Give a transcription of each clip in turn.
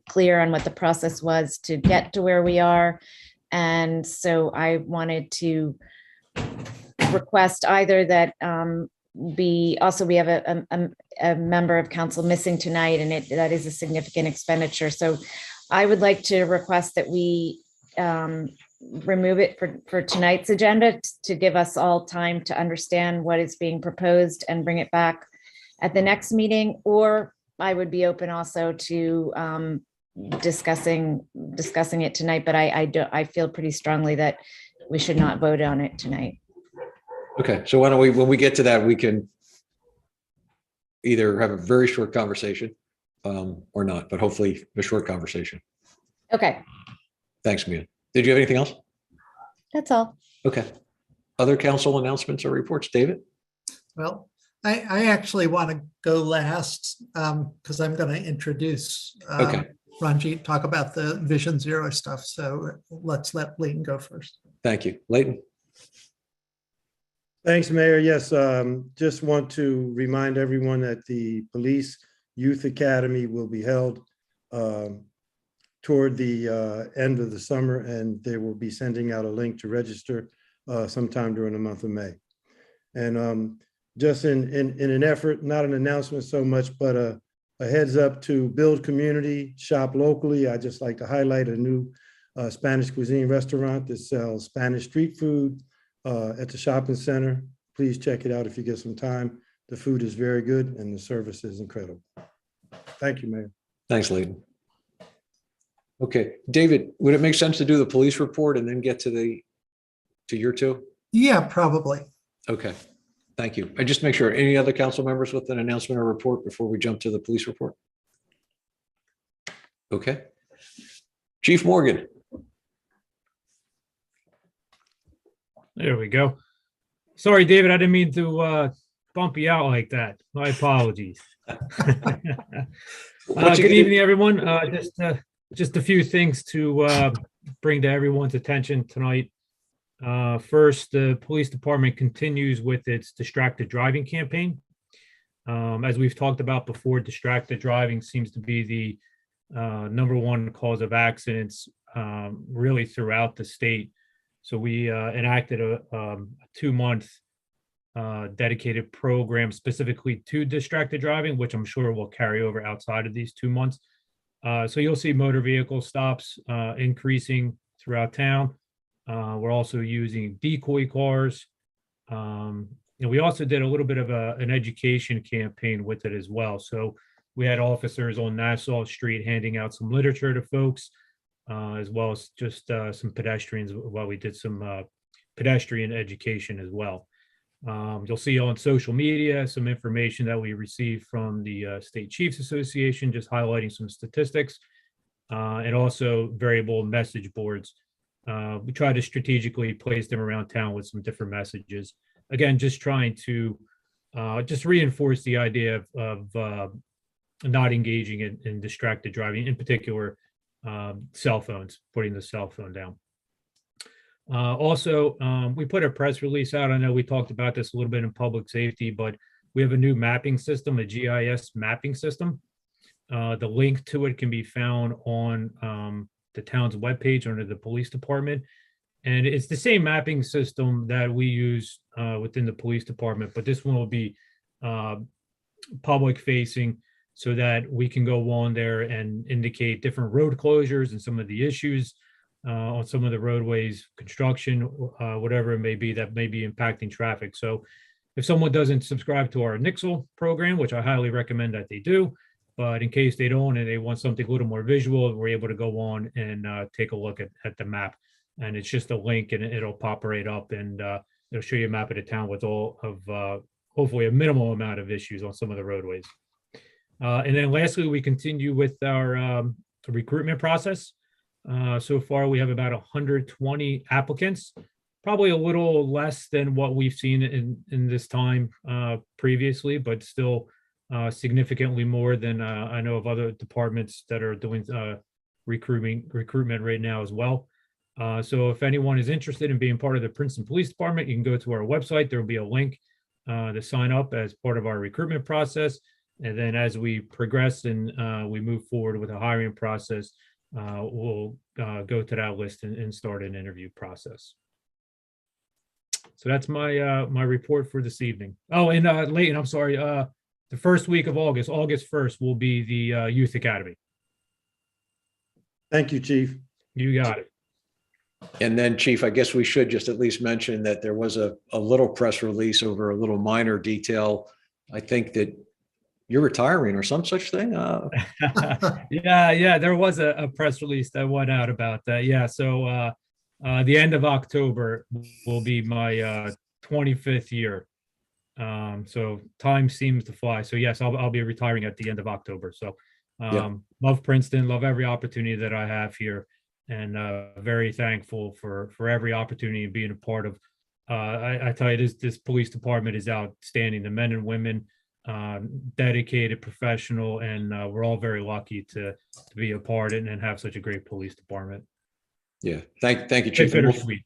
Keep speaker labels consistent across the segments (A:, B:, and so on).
A: clear on what the process was to get to where we are. And so I wanted to request either that we have a member of council missing tonight, and that is a significant expenditure. So I would like to request that we remove it for tonight's agenda to give us all time to understand what is being proposed and bring it back at the next meeting. Or I would be open also to discussing it tonight, but I feel pretty strongly that we should not vote on it tonight.
B: Okay, so why don't we, when we get to that, we can either have a very short conversation or not, but hopefully a short conversation.
A: Okay.
B: Thanks, Mia. Did you have anything else?
A: That's all.
B: Okay. Other council announcements or reports, David?
C: Well, I actually want to go last because I'm going to introduce Ranjit, talk about the Vision Zero stuff. So let's let Leighton go first.
B: Thank you. Leighton.
D: Thanks, Mayor. Yes, just want to remind everyone that the Police Youth Academy will be held toward the end of the summer, and they will be sending out a link to register sometime during the month of May. And just in an effort, not an announcement so much, but a heads up to build community, shop locally. I just like to highlight a new Spanish cuisine restaurant that sells Spanish street food at the shopping center. Please check it out if you get some time. The food is very good and the service is incredible. Thank you, Mayor.
B: Thanks, Leighton. Okay, David, would it make sense to do the police report and then get to your two?
C: Yeah, probably.
B: Okay, thank you. I just make sure, any other council members with an announcement or report before we jump to the police report? Okay. Chief Morgan.
E: There we go. Sorry, David, I didn't mean to bump you out like that. My apologies. Good evening, everyone. Just a few things to bring to everyone's attention tonight. First, the police department continues with its distracted driving campaign. As we've talked about before, distracted driving seems to be the #1 cause of accidents really throughout the state. So we enacted a 2-month dedicated program specifically to distracted driving, which I'm sure will carry over outside of these 2 months. So you'll see motor vehicle stops increasing throughout town. We're also using decoy cars. And we also did a little bit of an education campaign with it as well. So we had officers on Nassau Street handing out some literature to folks, as well as just some pedestrians while we did some pedestrian education as well. You'll see on social media some information that we received from the State Chiefs Association, just highlighting some statistics, and also variable message boards. We try to strategically place them around town with some different messages. Again, just trying to just reinforce the idea of not engaging in distracted driving, in particular, cell phones, putting the cell phone down. Also, we put a press release out. I know we talked about this a little bit in public safety, but we have a new mapping system, a GIS mapping system. The link to it can be found on the town's webpage under the police department. And it's the same mapping system that we use within the police department, but this one will be public facing so that we can go on there and indicate different road closures and some of the issues on some of the roadways, construction, whatever it may be that may be impacting traffic. So if someone doesn't subscribe to our Nixle program, which I highly recommend that they do, but in case they don't and they want something a little more visual, we're able to go on and take a look at the map. And it's just a link and it'll pop right up and it'll show you a map of the town with all of hopefully a minimal amount of issues on some of the roadways. And then lastly, we continue with our recruitment process. So far, we have about 120 applicants, probably a little less than what we've seen in this time previously, but still significantly more than I know of other departments that are doing recruitment right now as well. So if anyone is interested in being part of the Princeton Police Department, you can go to our website. There will be a link to sign up as part of our recruitment process. And then as we progress and we move forward with a hiring process, we'll go to that list and start an interview process. So that's my report for this evening. Oh, and Leighton, I'm sorry. The first week of August, August 1st, will be the Youth Academy.
D: Thank you, Chief.
E: You got it.
B: And then, Chief, I guess we should just at least mention that there was a little press release over a little minor detail. I think that you're retiring or some such thing.
E: Yeah, there was a press release that went out about that. Yeah, so the end of October will be my 25th year. So time seems to fly. So yes, I'll be retiring at the end of October. So love Princeton, love every opportunity that I have here, and very thankful for every opportunity of being a part of. I tell you, this police department is outstanding. The men and women, dedicated, professional, and we're all very lucky to be a part of it and have such a great police department.
B: Yeah, thank you, Chief.
E: Bittersweet.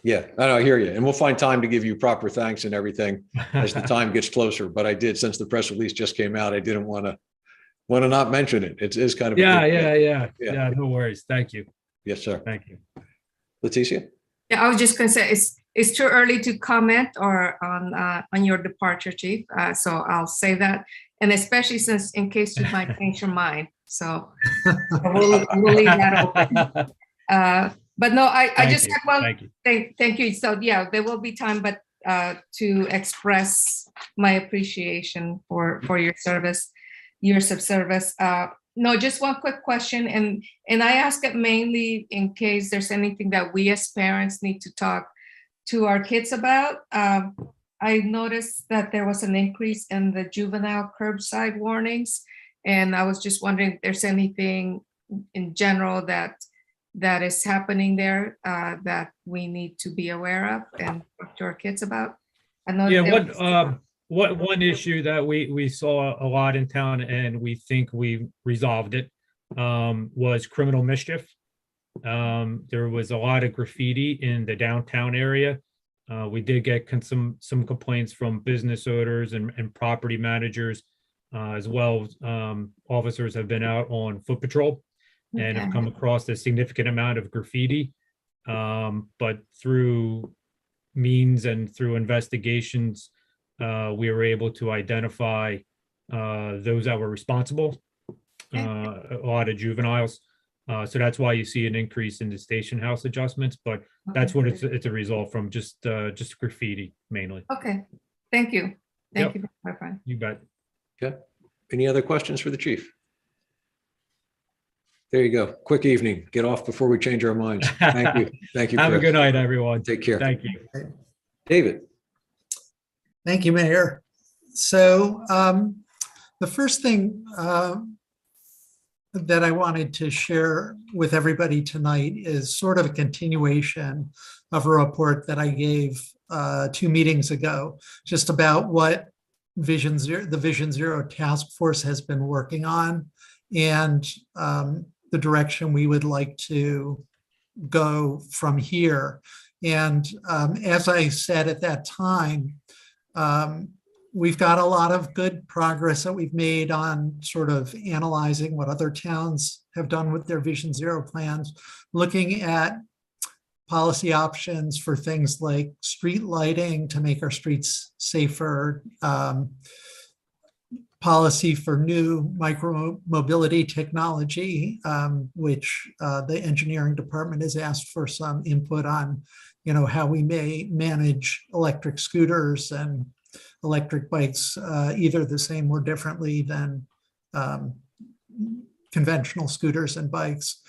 B: Yeah, I hear you. And we'll find time to give you proper thanks and everything as the time gets closer. But I did, since the press release just came out, I didn't want to not mention it. It is kind of
E: Yeah. No worries. Thank you.
B: Yes, sir.
E: Thank you.
B: Leticia?
F: Yeah, I was just going to say it's too early to comment or on your departure, Chief. So I'll say that, and especially since in case you might change your mind. So we'll leave that open. But no, I just had one. Thank you. So yeah, there will be time, but to express my appreciation for your service, years of service. No, just one quick question, and I ask it mainly in case there's anything that we as parents need to talk to our kids about. I noticed that there was an increase in the juvenile curbside warnings, and I was just wondering if there's anything in general that is happening there that we need to be aware of and talk to our kids about. I know
E: one issue that we saw a lot in town, and we think we resolved it, was criminal mischief. There was a lot of graffiti in the downtown area. We did get some complaints from business owners and property managers, as well as officers have been out on foot patrol and have come across a significant amount of graffiti. But through means and through investigations, we were able to identify those that were responsible, a lot of juveniles. So that's why you see an increase in the station house adjustments, but that's what it's a result from, just graffiti mainly.
F: Okay, thank you. Thank you for clarifying.
E: You bet.
B: Okay. Any other questions for the chief? There you go. Quick evening. Get off before we change our minds. Thank you. Thank you.
E: Have
B: Chris.
E: a good night, everyone.
B: Take care.
E: Thank you.
B: David.
C: Thank you, Mayor. So the first thing that I wanted to share with everybody tonight is sort of a continuation of a report that I gave 2 meetings ago, just about what the Vision Zero Task Force has been working on and the direction we would like to go from here. And as I said at that time, we've got a lot of good progress that we've made on sort of analyzing what other towns have done with their Vision Zero plans, looking at policy options for things like street lighting to make our streets safer, policy for new micro mobility technology, which the engineering department has asked for some input on, how we may manage electric scooters and electric bikes, either the same or differently than conventional scooters and bikes.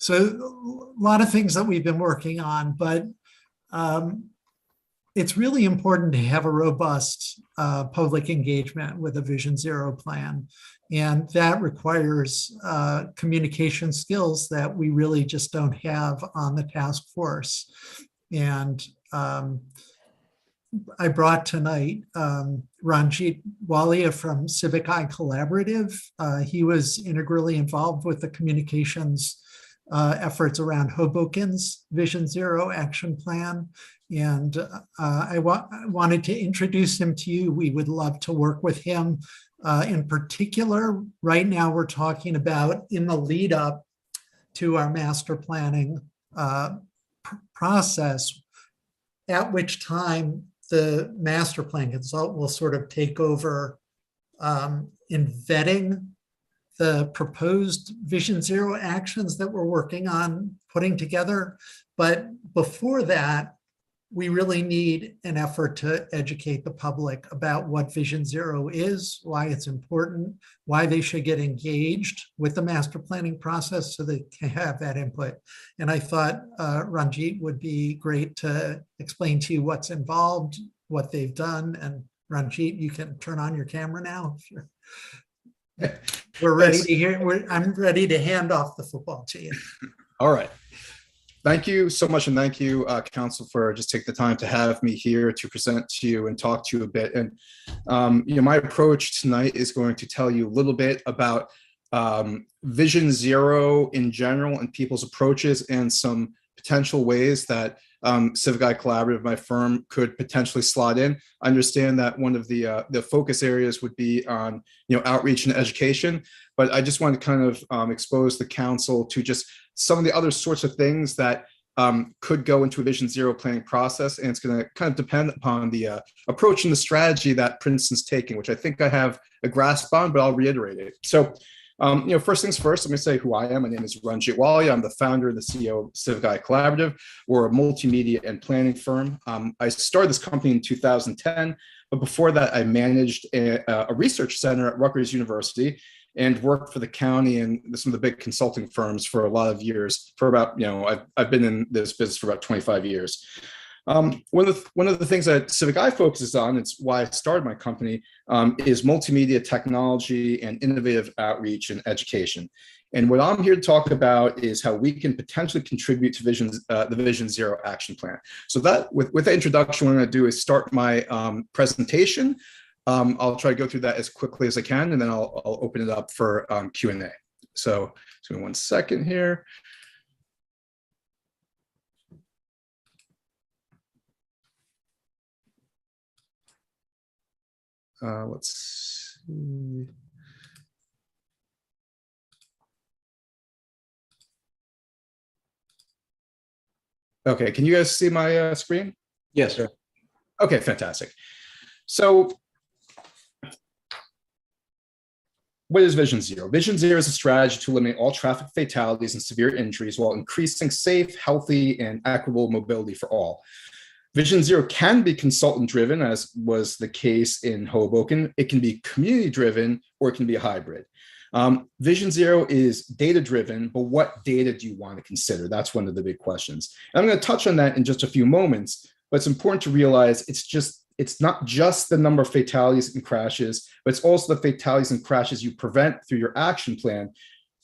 C: So a lot of things that we've been working on, but it's really important to have a robust public engagement with a Vision Zero plan. And that requires communication skills that we really just don't have on the task force. And I brought tonight Ranjit Walia from Civic Eye Collaborative. He was integrally involved with the communications efforts around Hoboken's Vision Zero action plan. And I wanted to introduce him to you. We would love to work with him In particular, right now we're talking about in the lead up to our master planning process, at which time the master plan consult will sort of take over in vetting the proposed Vision Zero actions that we're working on putting together. But before that, we really need an effort to educate the public about what Vision Zero is, why it's important, why they should get engaged with the master planning process so they can have that input. And I thought Ranjit would be great to explain to you what's involved, what they've done. And Ranjit, you can turn on your camera now if you're. We're ready to hear. I'm ready to hand off the football to you.
G: All right. Thank you so much. And thank you, Council, for just taking the time to have me here to present to you and talk to you a bit. And, my approach tonight is going to tell you a little bit about Vision Zero in general and people's approaches and some potential ways that Civic Eye Collaborative, my firm, could potentially slot in. I understand that one of the focus areas would be on outreach and education, but I just want to kind of expose the council to just some of the other sorts of things that could go into a Vision Zero planning process, and it's going to kind of depend upon the approach and the strategy that Princeton's taking, which I think I have a grasp on, but I'll reiterate it. So. First things first, let me say who I am. My name is Ranjit Walia. I'm the founder and the CEO of Civic Eye Collaborative. We're a multimedia and planning firm. I started this company in 2010, but before that, I managed a research center at Rutgers University and worked for the county and some of the big consulting firms for a lot of years. For about, I've been in this business for about 25 years. One of the things that Civic Eye focuses on, it's why I started my company, is multimedia technology and innovative outreach and education. And what I'm here to talk about is how we can potentially contribute to the Vision Zero action plan. So that, with the introduction, what I'm going to do is start my presentation. I'll try to go through that as quickly as I can, and then I'll open it up for Q&A. So just give me 1 second here. Let's see. Okay, can you guys see my screen?
B: Yes, sir.
G: Okay, fantastic. So what is Vision Zero? Vision Zero is a strategy to eliminate all traffic fatalities and severe injuries while increasing safe, healthy, and equitable mobility for all. Vision Zero can be consultant-driven, as was the case in Hoboken. It can be community-driven, or it can be a hybrid. Vision Zero is data-driven, but what data do you want to consider? That's one of the big questions. And I'm going to touch on that in just a few moments, but it's important to realize it's not just the number of fatalities and crashes, but it's also the fatalities and crashes you prevent through your action plan,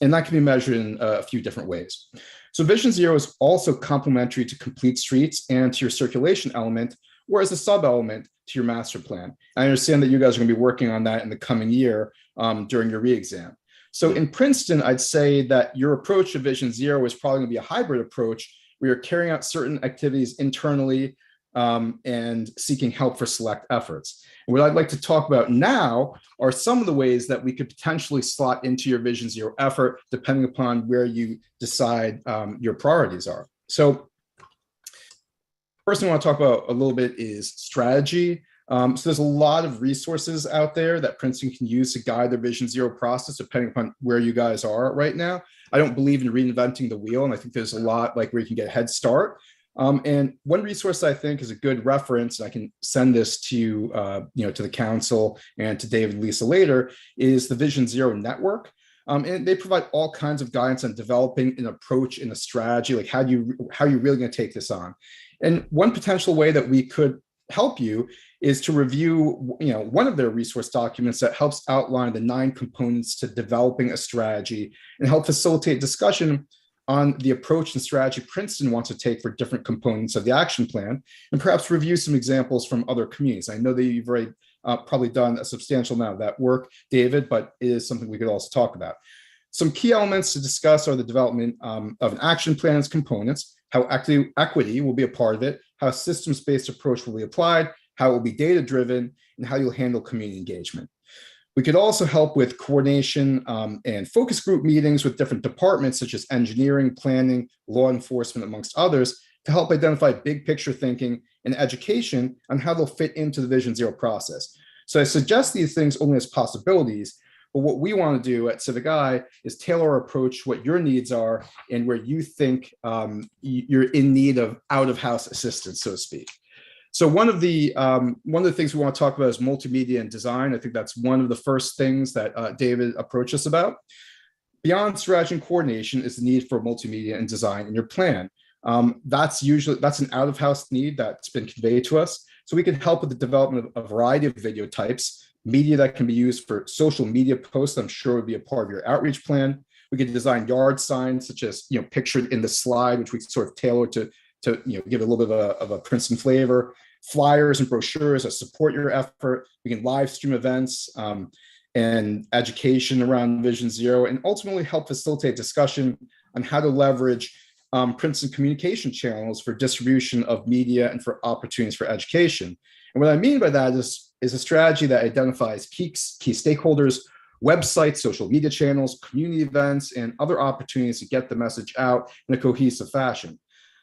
G: and that can be measured in a few different ways. So Vision Zero is also complementary to complete streets and to your circulation element, or as a sub-element to your master plan. I understand that you guys are going to be working on that in the coming year during your re-exam. So in Princeton, I'd say that your approach to Vision Zero is probably going to be a hybrid approach where you're carrying out certain activities internally and seeking help for select efforts. And what I'd like to talk about now are some of the ways that we could potentially slot into your Vision Zero effort, depending upon where you decide your priorities are. So first thing I want to talk about a little bit is strategy. So there's a lot of resources out there that Princeton can use to guide their Vision Zero process, depending upon where you guys are right now. I don't believe in reinventing the wheel, and I think there's a lot like where you can get a head start. And one resource I think is a good reference, and I can send this to to the council and to David and Lisa later, is the Vision Zero Network. And they provide all kinds of guidance on developing an approach and a strategy, like how are you really going to take this on? And one potential way that we could help you is to review one of their resource documents that helps outline the 9 components to developing a strategy and help facilitate discussion on the approach and strategy Princeton wants to take for different components of the action plan, and perhaps review some examples from other communities. I know that you've already probably done a substantial amount of that work, David, but it is something we could also talk about. Some key elements to discuss are the development of an action plan's components, how equity will be a part of it, how a systems-based approach will be applied, how it will be data-driven, and how you'll handle community engagement. We could also help with coordination and focus group meetings with different departments such as engineering, planning, law enforcement, amongst others, to help identify big picture thinking and education on how they'll fit into the Vision Zero process. So I suggest these things only as possibilities, but what we want to do at Civic Eye is tailor our approach to what your needs are and where you think you're in need of out-of-house assistance, so to speak. So one of the things we want to talk about is multimedia and design. I think that's one of the first things that David approached us about. Beyond strategy and coordination is the need for multimedia and design in your plan. That's an out-of-house need that's been conveyed to us. So we can help with the development of a variety of video types, media that can be used for social media posts. I'm sure would be a part of your outreach plan. We could design yard signs, such as pictured in the slide, which we sort of tailor to give a little bit of a Princeton flavor. Flyers and brochures that support your effort. We can live stream events and education around Vision Zero, and ultimately help facilitate discussion on how to leverage Princeton communication channels for distribution of media and for opportunities for education. And what I mean by that is a strategy that identifies key stakeholders, websites, social media channels, community events, and other opportunities to get the message out in a cohesive fashion.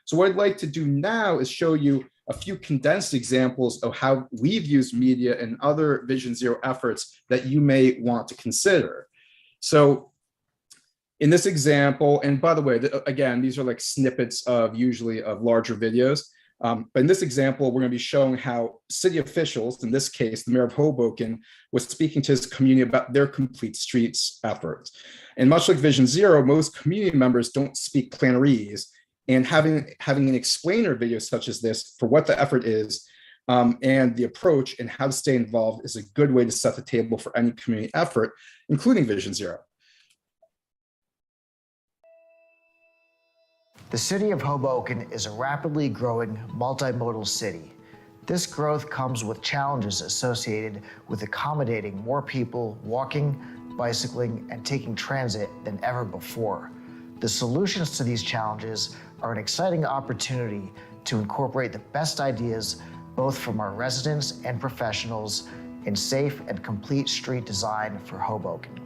G: So what I'd like to do now is show you a few condensed examples of how we've used media and other Vision Zero efforts that you may want to consider. So in this example, and by the way, again, these are like snippets of usually of larger videos. But in this example, we're going to be showing how city officials, in this case, the mayor of Hoboken, was speaking to his community about their complete streets efforts. And much like Vision Zero, most community members don't speak Planarese. And having an explainer video such as this for what the effort is and the approach and how to stay involved is a good way to set the table for any community effort, including Vision Zero.
H: The city of Hoboken is a rapidly growing multimodal city. This growth comes with challenges associated with accommodating more people walking, bicycling, and taking transit than ever before. The solutions to these challenges are an exciting opportunity to incorporate the best ideas, both from our residents and professionals, in safe and complete street design for Hoboken.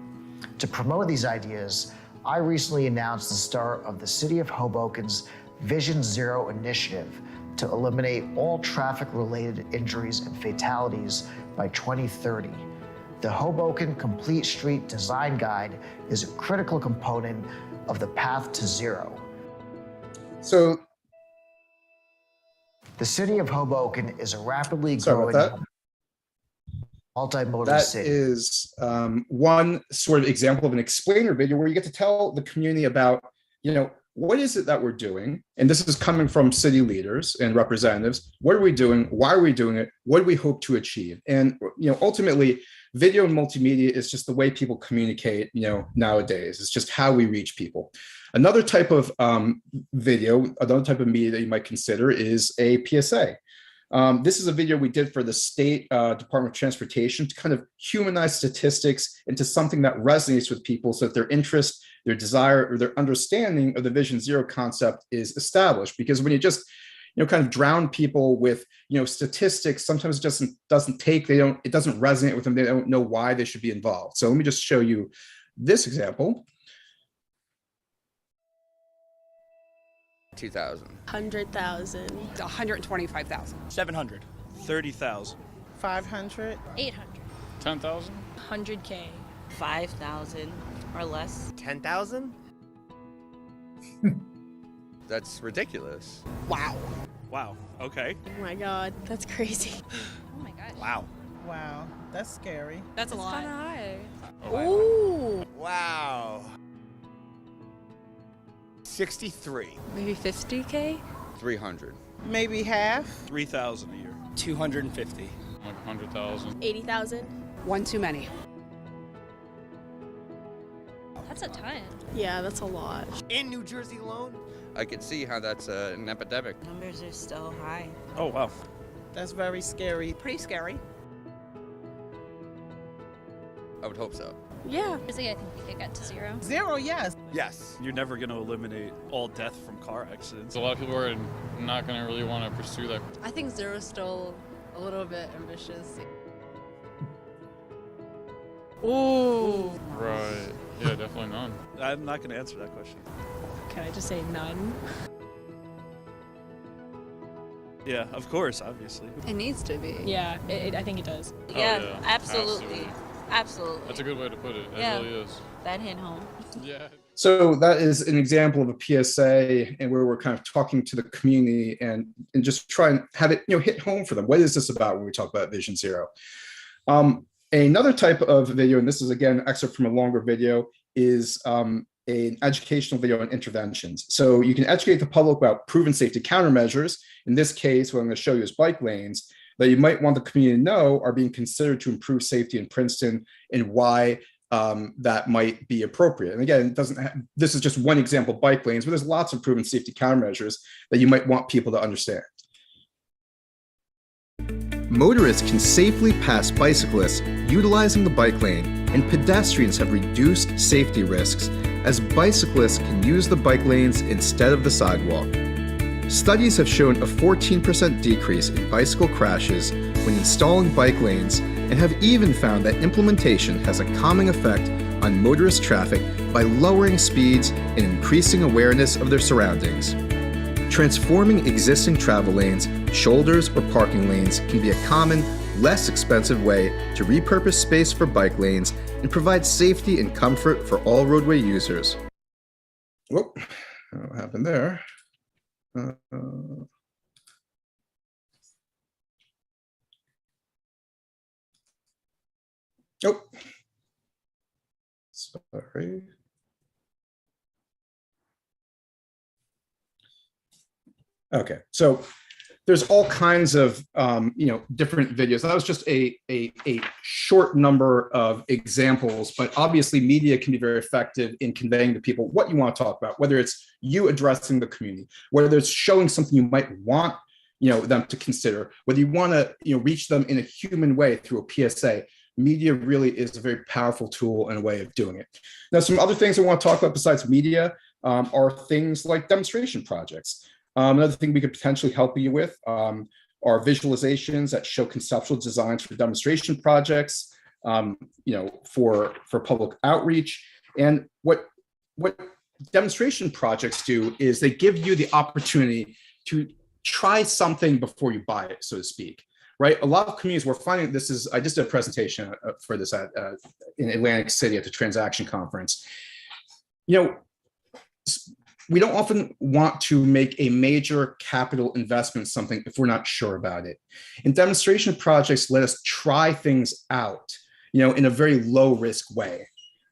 H: To promote these ideas, I recently announced the start of the City of Hoboken's Vision Zero initiative to eliminate all traffic-related injuries and fatalities by 2030. The Hoboken Complete Street Design Guide is a critical component of the path to zero.
G: So
H: the city of Hoboken is a rapidly growing multimodal city.
G: That is one sort of example of an explainer video where you get to tell the community about, what is it that we're doing? And this is coming from city leaders and representatives. What are we doing? Why are we doing it? What do we hope to achieve? And, ultimately, video and multimedia is just the way people communicate, nowadays. It's just how we reach people. Another type of video, another type of media that you might consider is a PSA. This is a video we did for the State Department of Transportation to kind of humanize statistics into something that resonates with people so that their interest, their desire, or their understanding of the Vision Zero concept is established. Because when you just kind of drown people with statistics, sometimes it just doesn't take, it doesn't resonate with them. They don't know why they should be involved. So let me just show you this example.
I: 2,000.
J: 100,000.
K: 125,000.
L: 700. 30,000.
J: 500. 800.
L: 10,000.
J: 100K. 5,000 or less.
K: 10,000.
I: That's ridiculous.
K: Wow.
L: Wow. Okay.
J: Oh my God, that's crazy.
K: Oh my gosh.
L: Wow.
J: Wow, that's scary.
K: That's a lot.
J: Kind of high.
L: Oh,
J: Ooh.
K: Wow. 63.
J: Maybe 50K?
I: 300.
J: Maybe half.
L: 3,000 a year. 250. Like 100,000.
J: 80,000.
K: One too many.
J: That's a ton. Yeah, that's a lot.
K: In New Jersey alone?
I: I could see how that's an epidemic.
J: Numbers are still high.
L: Oh, wow.
J: That's very scary.
K: Pretty scary.
I: I would hope so.
J: Yeah.
M: I think we could get to zero.
J: Zero, yes.
K: Yes.
L: You're never going to eliminate all death from car accidents.
N: A lot of people are not going to really want to pursue that.
J: I think zero is still a little bit ambitious. Ooh.
N: Right. Yeah, definitely none.
L: I'm not going to answer that question.
J: Can I just say none?
L: Yeah, of course, obviously.
M: It needs to be.
J: Yeah, I think it does.
M: Yeah,
N: yeah,
M: absolutely. Absolutely.
N: That's a good way to put it. It
M: Yeah.
N: really is.
M: That hit home.
N: Yeah.
G: So that is an example of a PSA and where we're kind of talking to the community and just try and have it, hit home for them. What is this about when we talk about Vision Zero? Another type of video, and this is again an excerpt from a longer video, is an educational video on interventions. So you can educate the public about proven safety countermeasures. In this case, what I'm going to show you is bike lanes that you might want the community to know are being considered to improve safety in Princeton and why that might be appropriate. And again, this is just one example, bike lanes, but there's lots of proven safety countermeasures that you might want people to understand.
O: Motorists can safely pass bicyclists utilizing the bike lane, and pedestrians have reduced safety risks as bicyclists can use the bike lanes instead of the sidewalk. Studies have shown a 14% decrease in bicycle crashes when installing bike lanes, and have even found that implementation has a calming effect on motorist traffic by lowering speeds and increasing awareness of their surroundings. Transforming existing travel lanes, shoulders, or parking lanes can be a common, less expensive way to repurpose space for bike lanes and provide safety and comfort for all roadway users.
G: Whoop, what happened there? Oh, sorry. Okay, so there's all kinds of different videos. That was just a short number of examples, but obviously media can be very effective in conveying to people what you want to talk about, whether it's you addressing the community, whether it's showing something you might want them to consider, whether you want to reach them in a human way through a PSA. Media really is a very powerful tool and a way of doing it. Now, some other things I want to talk about besides media are things like demonstration projects. Another thing we could potentially help you with are visualizations that show conceptual designs for demonstration projects, for public outreach. And what demonstration projects do is they give you the opportunity to try something before you buy it, so to speak. Right, a lot of communities we're finding this is. I just did a presentation for this in Atlantic City at the Transaction Conference. We don't often want to make a major capital investment in something if we're not sure about it. And demonstration projects let us try things out, in a very low risk way.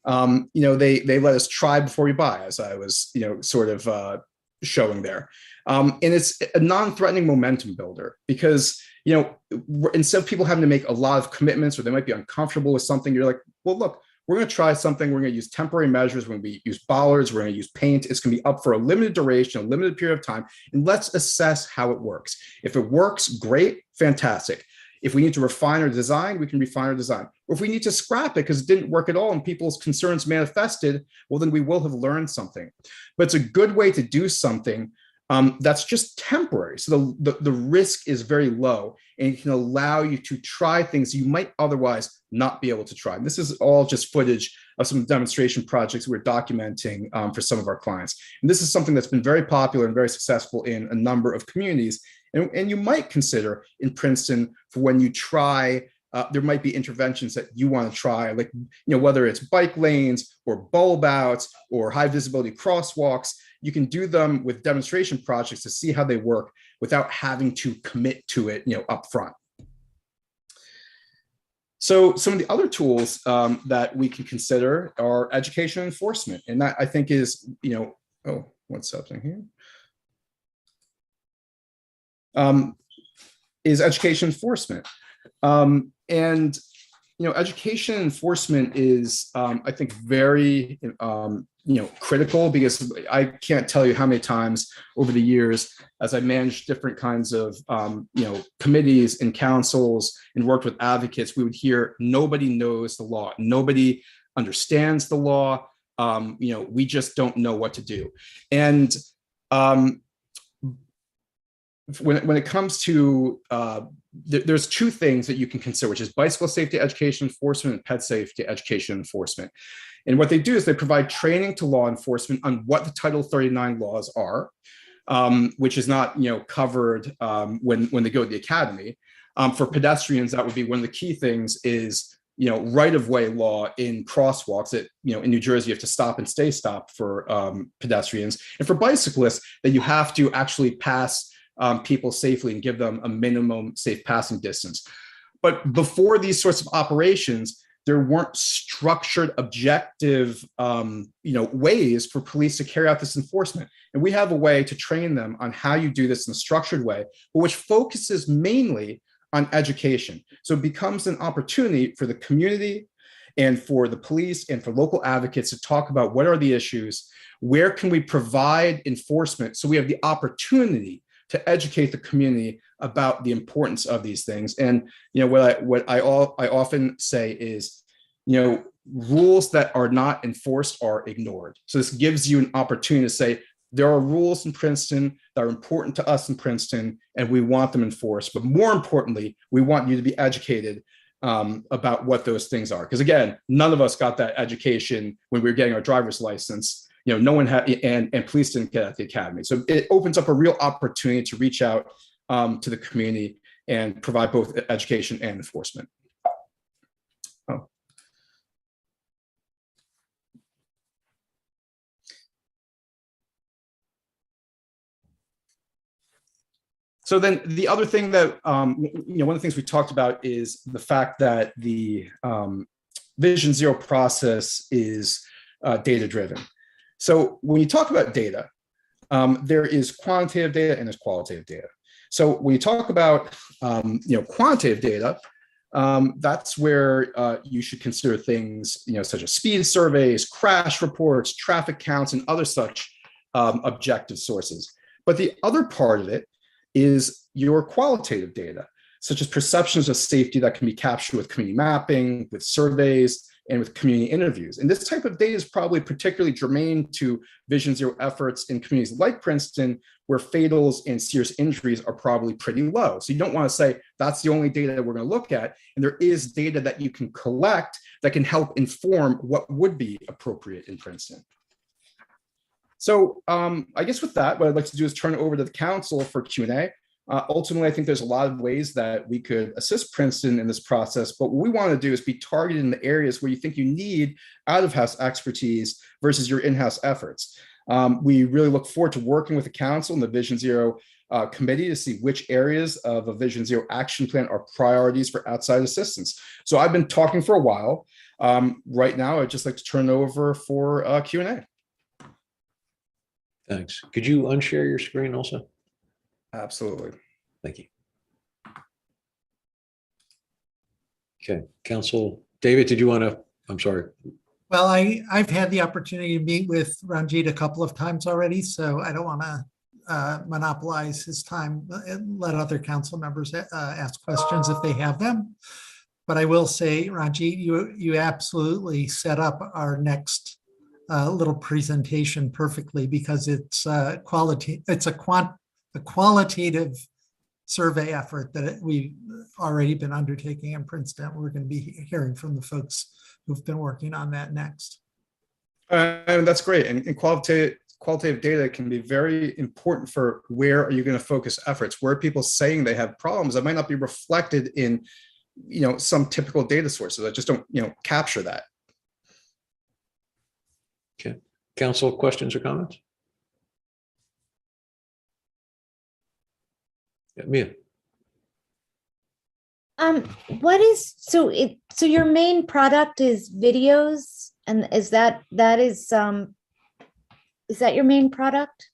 G: They let us try before we buy, as I was, sort of showing there. And it's a non-threatening momentum builder because, instead of people having to make a lot of commitments or they might be uncomfortable with something, you're like, well, look, we're going to try something. We're going to use temporary measures. We're going to use bollards. We're going to use paint. It's going to be up for a limited duration, a limited period of time. And let's assess how it works. If it works, great, fantastic. If we need to refine our design, we can refine our design. Or if we need to scrap it because it didn't work at all and people's concerns manifested, well, then we will have learned something. But it's a good way to do something that's just temporary. So the risk is very low and it can allow you to try things you might otherwise not be able to try. And this is all just footage of some demonstration projects we're documenting for some of our clients. And this is something that's been very popular and very successful in a number of communities. And you might consider in Princeton for when you try, there might be interventions that you want to try, like, whether it's bike lanes or bulb outs or high visibility crosswalks. You can do them with demonstration projects to see how they work without having to commit to it, up front. So some of the other tools that we can consider are education and enforcement. And that I think is, oh, what's happening here? Is education enforcement. And education enforcement is, I think, very, critical, because I can't tell you how many times over the years, as I managed different kinds of, committees and councils and worked with advocates, we would hear nobody knows the law, nobody understands the law. We just don't know what to do. And when it comes to, there's two things that you can consider, which is bicycle safety education enforcement and pet safety education enforcement. And what they do is they provide training to law enforcement on what the Title 39 laws are, which is not, covered when they go to the academy. For pedestrians, that would be one of the key things is, right-of-way law in crosswalks that, in New Jersey, you have to stop and stay stopped for pedestrians. And for bicyclists, that you have to actually pass people safely and give them a minimum safe passing distance. But before these sorts of operations, there weren't structured, objective, ways for police to carry out this enforcement. And we have a way to train them on how you do this in a structured way, but which focuses mainly on education. So it becomes an opportunity for the community and for the police and for local advocates to talk about what are the issues, where can we provide enforcement, so we have the opportunity to educate the community about the importance of these things. And what I often say is, rules that are not enforced are ignored. So this gives you an opportunity to say, there are rules in Princeton that are important to us in Princeton, and we want them enforced. But more importantly, we want you to be educated about what those things are. Because again, none of us got that education when we were getting our driver's license. No one had, and police didn't get at the academy. So it opens up a real opportunity to reach out to the community and provide both education and enforcement. Oh. So then the other thing that, one of the things we talked about is the fact that the Vision Zero process is data-driven. So when you talk about data, there is quantitative data and there's qualitative data. So when you talk about, quantitative data, that's where you should consider things, such as speed surveys, crash reports, traffic counts, and other such objective sources. But the other part of it is your qualitative data, such as perceptions of safety that can be captured with community mapping, with surveys, and with community interviews. And this type of data is probably particularly germane to Vision Zero efforts in communities like Princeton, where fatals and serious injuries are probably pretty low. So you don't want to say that's the only data that we're going to look at. And there is data that you can collect that can help inform what would be appropriate in Princeton. So I guess with that, what I'd like to do is turn it over to the council for Q&A. Ultimately, I think there's a lot of ways that we could assist Princeton in this process, but what we want to do is be targeted in the areas where you think you need out-of-house expertise versus your in-house efforts. We really look forward to working with the council and the Vision Zero committee to see which areas of a Vision Zero action plan are priorities for outside assistance. So I've been talking for a while. Right now, I'd just like to turn it over for Q&A.
B: Thanks. Could you unshare your screen also?
G: Absolutely.
B: Thank you. Okay, Council David, did you want to, I'm sorry.
C: Well, I've had the opportunity to meet with Ranjit a couple of times already, so I don't want to monopolize his time and let other council members ask questions if they have them. But I will say, Ranjit, you absolutely set up our next little presentation perfectly, because it's a qualitative survey effort that we've already been undertaking in Princeton. We're going to be hearing from the folks who've been working on that next.
G: And that's great. And qualitative data can be very important for where are you going to focus efforts, where are people saying they have problems that might not be reflected in, some typical data sources that just don't, capture that.
B: Okay, council questions or comments? Yeah, Mia.
A: So your main product is videos, and is that your main product?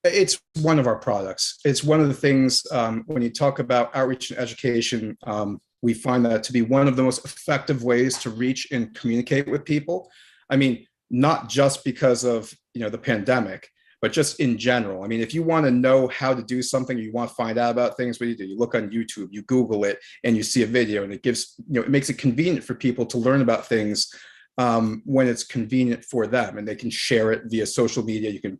G: It's one of our products. It's one of the things when you talk about outreach and education, we find that to be one of the most effective ways to reach and communicate with people. I mean, not just because of the pandemic, but just in general. I mean, if you want to know how to do something, you want to find out about things, what do? You look on YouTube, you Google it, and you see a video, and it gives, it makes it convenient for people to learn about things when it's convenient for them, and they can share it via social media. You can,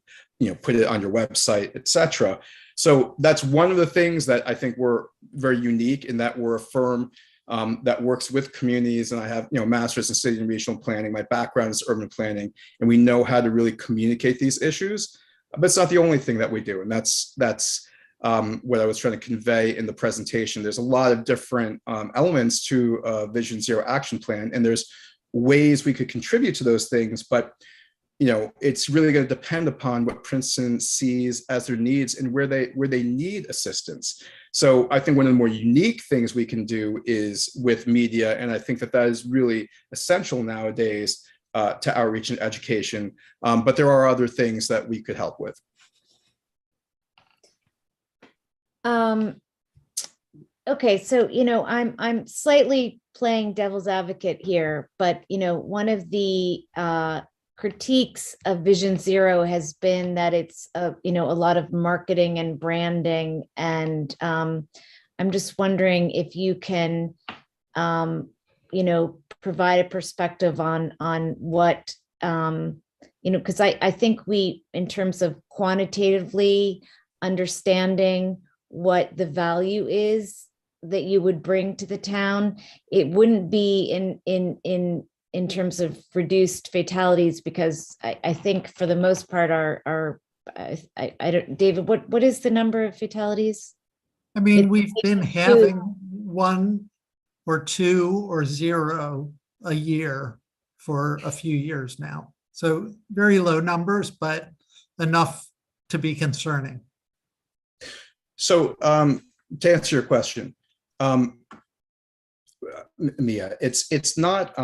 G: put it on your website, etc. So that's one of the things that I think we're very unique in, that we're a firm that works with communities. And I have, master's in city and regional planning. My background is urban planning, and we know how to really communicate these issues. But it's not the only thing that we do, and that's what I was trying to convey in the presentation. There's a lot of different elements to Vision Zero action plan, and there's ways we could contribute to those things, but it's really going to depend upon what Princeton sees as their needs and where they need assistance. So I think one of the more unique things we can do is with media, and I think that is really essential nowadays to outreach and education. But there are other things that we could help with.
A: Okay, so I'm slightly playing devil's advocate here, but one of the critiques of Vision Zero has been that it's a lot of marketing and branding, and I'm just wondering if you can provide a perspective on what because I think we, in terms of quantitatively understanding what the value is that you would bring to the town, it wouldn't be in terms of reduced fatalities, because I think for the most part I don't, David, what is the number of fatalities?
C: I mean, we've been having 1 or 2 or 0 a year for a few years now. So very low numbers, but enough to be concerning.
G: So to answer your question, Mia, it's not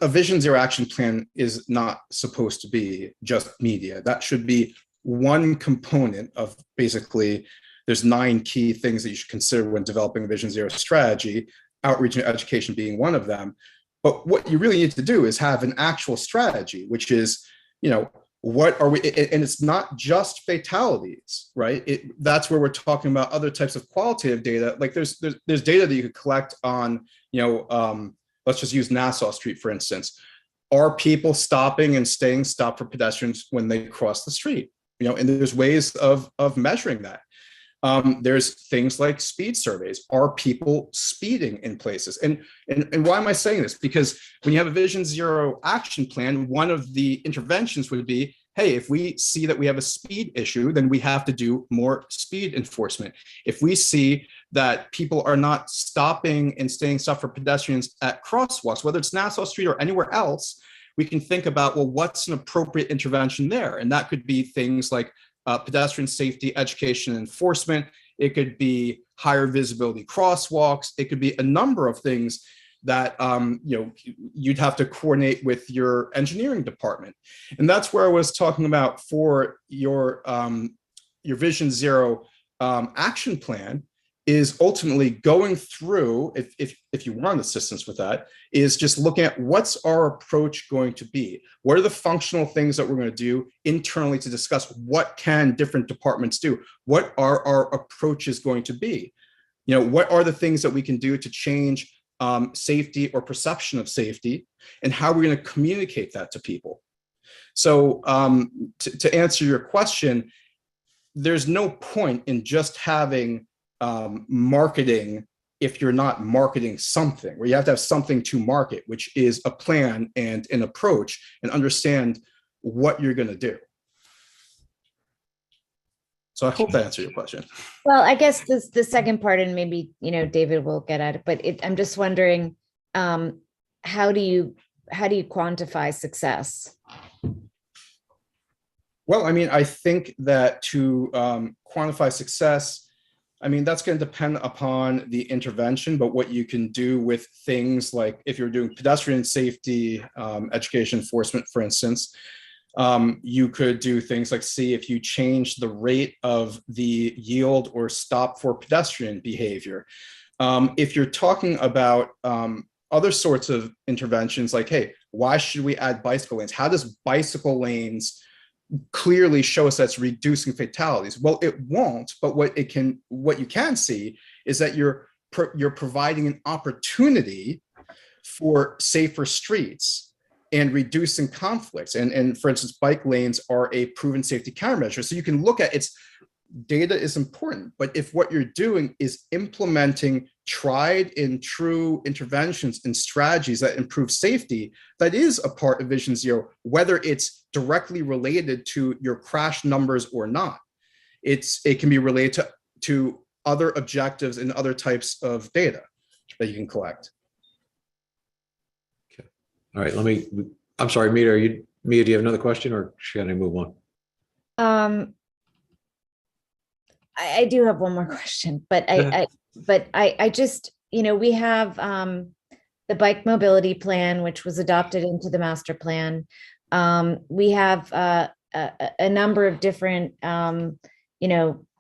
G: a Vision Zero action plan is not supposed to be just media. That should be one component of, basically, there's 9 key things that you should consider when developing a Vision Zero strategy, outreach and education being one of them. But what you really need to do is have an actual strategy, which is, what are we, and it's not just fatalities, right? That's where we're talking about other types of qualitative data. Like there's data that you could collect on, let's just use Nassau Street, for instance. Are people stopping and staying stopped for pedestrians when they cross the street? And there's ways of measuring that. There's things like speed surveys. Are people speeding in places? And why am I saying this? Because when you have a Vision Zero action plan, one of the interventions would be, hey, if we see that we have a speed issue, then we have to do more speed enforcement. If we see that people are not stopping and staying stopped for pedestrians at crosswalks, whether it's Nassau Street or anywhere else, we can think about, well, what's an appropriate intervention there? And that could be things like pedestrian safety, education, and enforcement. It could be higher visibility crosswalks. It could be a number of things that you'd have to coordinate with your engineering department. And that's where I was talking about for your Vision Zero action plan, is ultimately going through, if you want assistance with that, is just looking at what's our approach going to be. What are the functional things that we're going to do internally to discuss what can different departments do? What are our approaches going to be? What are the things that we can do to change safety or perception of safety, and how we're going to communicate that to people? So to answer your question, there's no point in just having marketing if you're not marketing something, where you have to have something to market, which is a plan and an approach, and understand what you're going to do. So I hope that answered your question.
A: Well, I guess the second part, and maybe David will get at it, but I'm just wondering, how do you quantify success?
G: Well, I mean, I think that to quantify success, I mean, that's going to depend upon the intervention, but what you can do with things like, if you're doing pedestrian safety, education enforcement, for instance, you could do things like see if you change the rate of the yield or stop for pedestrian behavior. If you're talking about other sorts of interventions, like, hey, why should we add bicycle lanes? How does bicycle lanes clearly show us that's reducing fatalities? Well, it won't, but what you can see is that you're providing an opportunity for safer streets and reducing conflicts. And for instance, bike lanes are a proven safety countermeasure. So you can look at its data is important, but if what you're doing is implementing tried and true interventions and strategies that improve safety, that is a part of Vision Zero, whether it's directly related to your crash numbers or not. It can be related to other objectives and other types of data that you can collect.
B: Okay. All right. I'm sorry, Mia, Mia, do you have another question or should I move on?
A: I do have one more question, but I just, we have the bike mobility plan, which was adopted into the master plan. We have a number of different,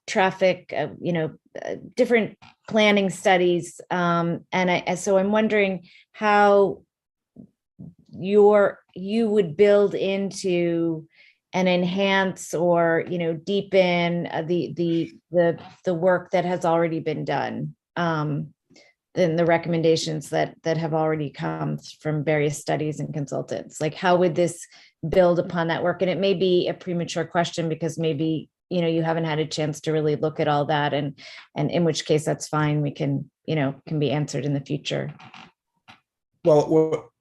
A: traffic, different planning studies. So I'm wondering how you would build into and enhance or deepen the work that has already been done, then the recommendations that have already come from various studies and consultants. Like, how would this build upon that work? And it may be a premature question because maybe you haven't had a chance to really look at all that, and in which case that's fine. We can be answered in the future.
G: Well,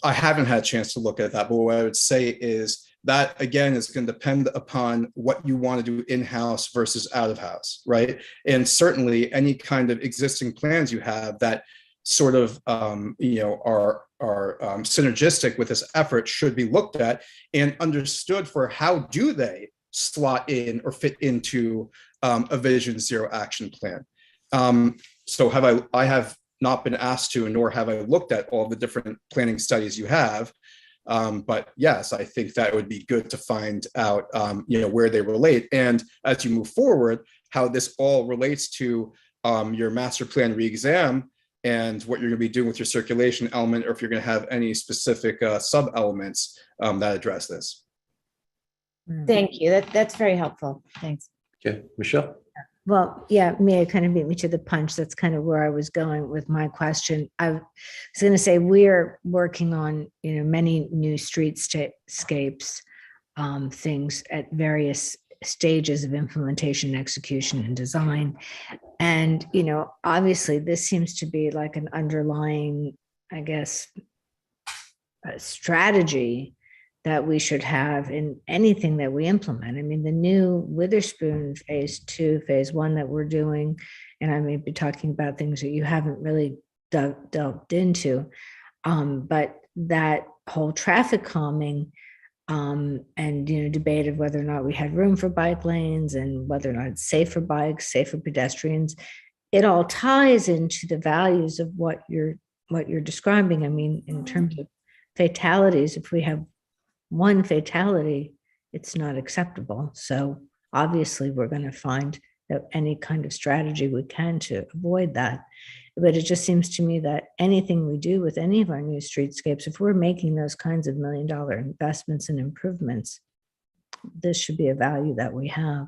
G: I haven't had a chance to look at that, but what I would say is that, again, is going to depend upon what you want to do in-house versus out-of-house, right? And certainly any kind of existing plans you have that sort of, are synergistic with this effort should be looked at and understood for how do they slot in or fit into a Vision Zero action plan. So I have not been asked to, nor have I looked at all the different planning studies you have. But yes, I think that would be good to find out, where they relate. And as you move forward, how this all relates to your master plan re-exam and what you're going to be doing with your circulation element, or if you're going to have any specific sub-elements that address this.
A: Thank you. That's very helpful. Thanks.
B: Okay, Michelle.
P: Well, yeah, Mia kind of beat me to the punch. That's kind of where I was going with my question. I was going to say we're working on, many new streetscapes, things at various stages of implementation, execution, and design. And, obviously this seems to be like an underlying, I guess, strategy that we should have in anything that we implement. I mean, the new Witherspoon phase 2, phase 1 that we're doing, and I may be talking about things that you haven't really delved into, but that whole traffic calming and, debate of whether or not we had room for bike lanes and whether or not it's safe for bikes, safe for pedestrians, it all ties into the values of what you're describing. I mean, in terms of fatalities, if we have one fatality, it's not acceptable. So obviously we're going to find any kind of strategy we can to avoid that. But it just seems to me that anything we do with any of our new streetscapes, if we're making those kinds of $1 million investments and improvements, this should be a value that we have.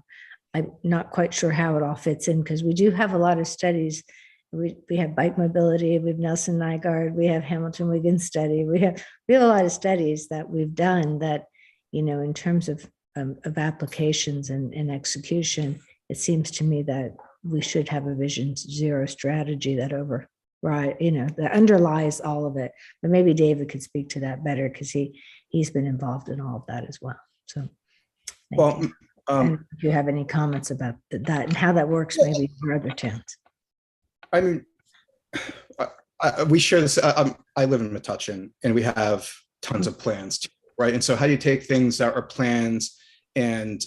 P: I'm not quite sure how it all fits in, because we do have a lot of studies. We have bike mobility, we have Nelson Nygaard, we have Hamilton Wiggins study, we have a lot of studies that we've done that, in terms of applications and execution, it seems to me that we should have a Vision Zero strategy that that underlies all of it. But maybe David could speak to that better, because he's been involved in all of that as well. So, thank you. And if you have any comments about that and how that works, maybe for other towns.
G: I mean, we share this. I live in Metuchen, and we have tons of plans, too, right? And so, how do you take things that are plans and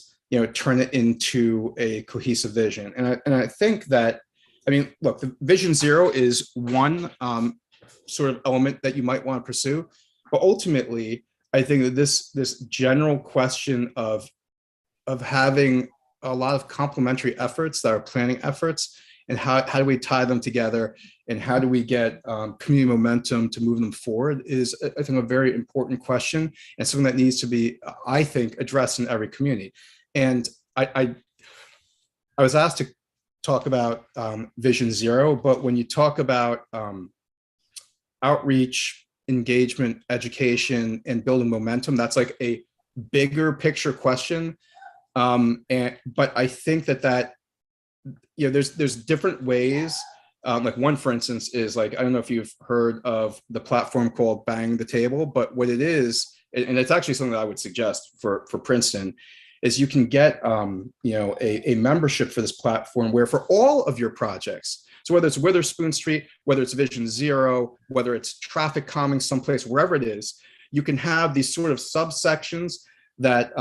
G: turn it into a cohesive vision? And I think that, I mean, look, the Vision Zero is one sort of element that you might want to pursue, but ultimately, I think that this general question of having a lot of complementary efforts that are planning efforts, and how do we tie them together, and how do we get community momentum to move them forward is, I think, a very important question, and something that needs to be, I think, addressed in every community. And I was asked to talk about Vision Zero, but when you talk about outreach, engagement, education, and building momentum. That's like a bigger picture question. But I think that there's different ways. Like one, for instance, is like, I don't know if you've heard of the platform called Bang the Table, but what it is, and it's actually something that I would suggest for Princeton, is you can get a membership for this platform where for all of your projects, so whether it's Witherspoon Street, whether it's Vision Zero, whether it's traffic calming someplace, wherever it is, you can have these sort of subsections that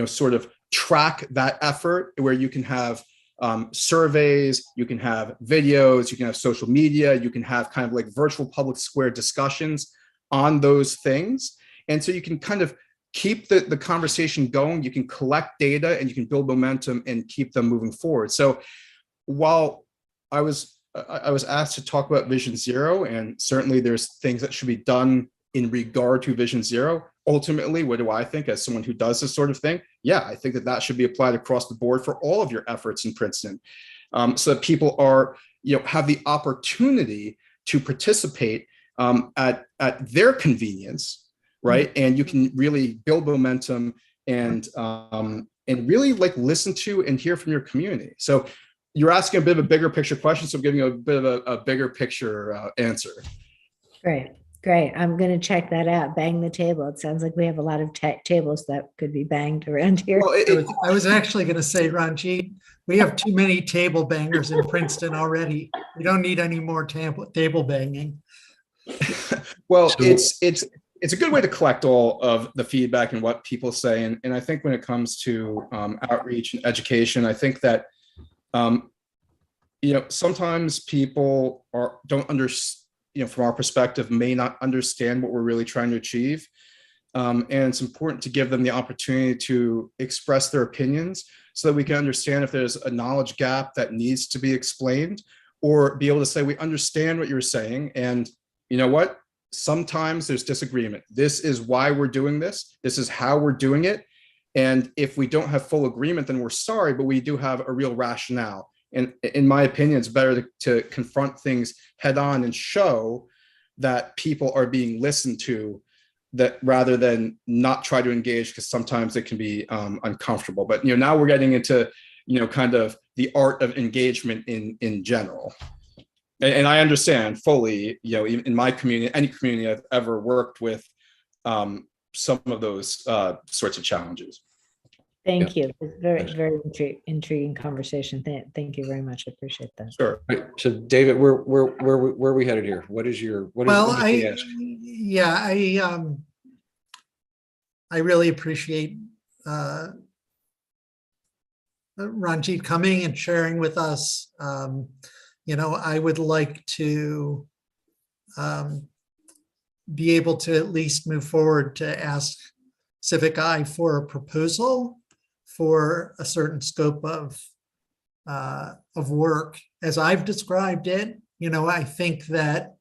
G: sort of track that effort, where you can have surveys, you can have videos, you can have social media, you can have kind of like virtual public square discussions on those things. And so you can kind of keep the conversation going, you can collect data, and you can build momentum and keep them moving forward. So while I was asked to talk about Vision Zero, and certainly there's things that should be done in regard to Vision Zero, ultimately, what do I think as someone who does this sort of thing? Yeah, I think that should be applied across the board for all of your efforts in Princeton, so that people are, have the opportunity to participate at their convenience, right? And you can really build momentum and really like listen to and hear from your community. So you're asking a bit of a bigger picture question, so I'm giving you a bit of a bigger picture answer.
P: Great. I'm going to check that out. Bang the Table. It sounds like we have a lot of tables that could be banged around here.
C: Well, I was actually going to say, Ranjit, we have too many table bangers in Princeton already. We don't need any more table banging.
G: Well, it's a good way to collect all of the feedback and what people say. And I think when it comes to outreach and education, I think that sometimes people don't understand, from our perspective, may not understand what we're really trying to achieve. And it's important to give them the opportunity to express their opinions so that we can understand if there's a knowledge gap that needs to be explained, or be able to say, we understand what you're saying. And you know what? Sometimes there's disagreement. This is why we're doing this. This is how we're doing it. And if we don't have full agreement, then we're sorry, but we do have a real rationale. And in my opinion, it's better to confront things head on and show that people are being listened to, that rather than not try to engage, because sometimes it can be uncomfortable. But now we're getting into kind of the art of engagement in general. And I understand fully, in my community, any community I've ever worked with, some of those sorts of challenges.
P: Thank you. It's very intriguing conversation. Thank you very much. I appreciate that.
B: Sure. Right. So David, where are we headed here? What is your,
C: I really appreciate Ranjit coming and sharing with us. I would like to be able to at least move forward to ask Civic Eye for a proposal for a certain scope of work. As I've described it, I think that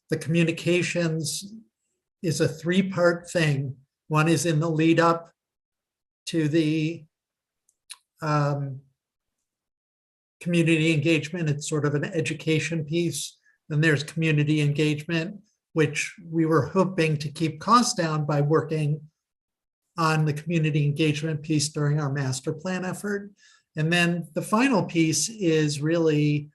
C: the communications is a three-part thing. One is in the lead up to the community engagement. It's sort of an education piece. Then there's community engagement, which we were hoping to keep costs down by working on the community engagement piece during our master plan effort. And then the final piece is really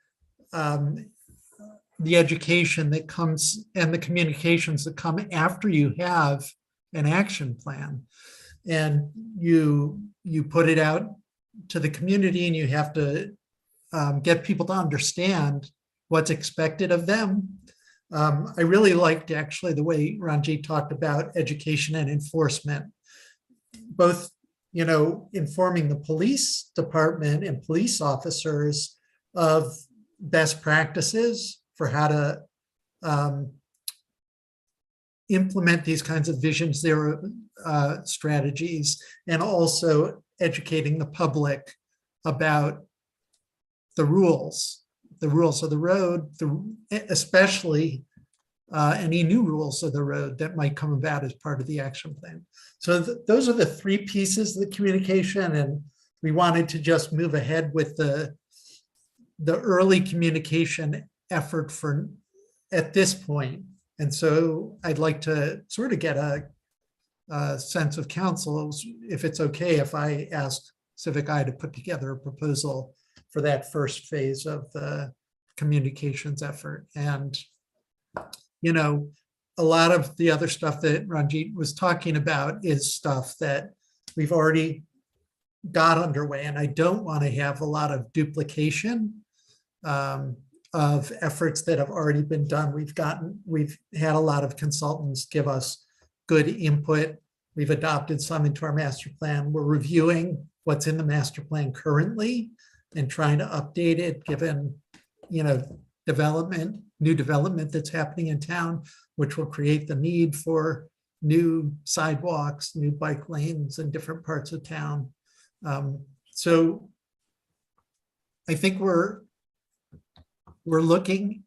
C: the education that comes and the communications that come after you have an action plan. And you put it out to the community, and you have to get people to understand what's expected of them. I really liked actually the way Ranjit talked about education and enforcement, both, informing the police department and police officers of best practices for how to implement these kinds of Vision Zero strategies, and also educating the public about the rules of the road, especially any new rules of the road that might come about as part of the action plan. So those are the three pieces of the communication, and we wanted to just move ahead with the early communication effort at this point. And so I'd like to sort of get a sense of council, if it's okay if I ask Civic Eye to put together a proposal for that first phase of the communications effort. And, you know, a lot of the other stuff that Ranjit was talking about is stuff that we've already got underway. And I don't want to have a lot of duplication of efforts that have already been done. We've had a lot of consultants give us good input. We've adopted some into our master plan. We're reviewing what's in the master plan currently and trying to update it given, you know, new development that's happening in town, which will create the need for new sidewalks, new bike lanes in different parts of town. So I think we're looking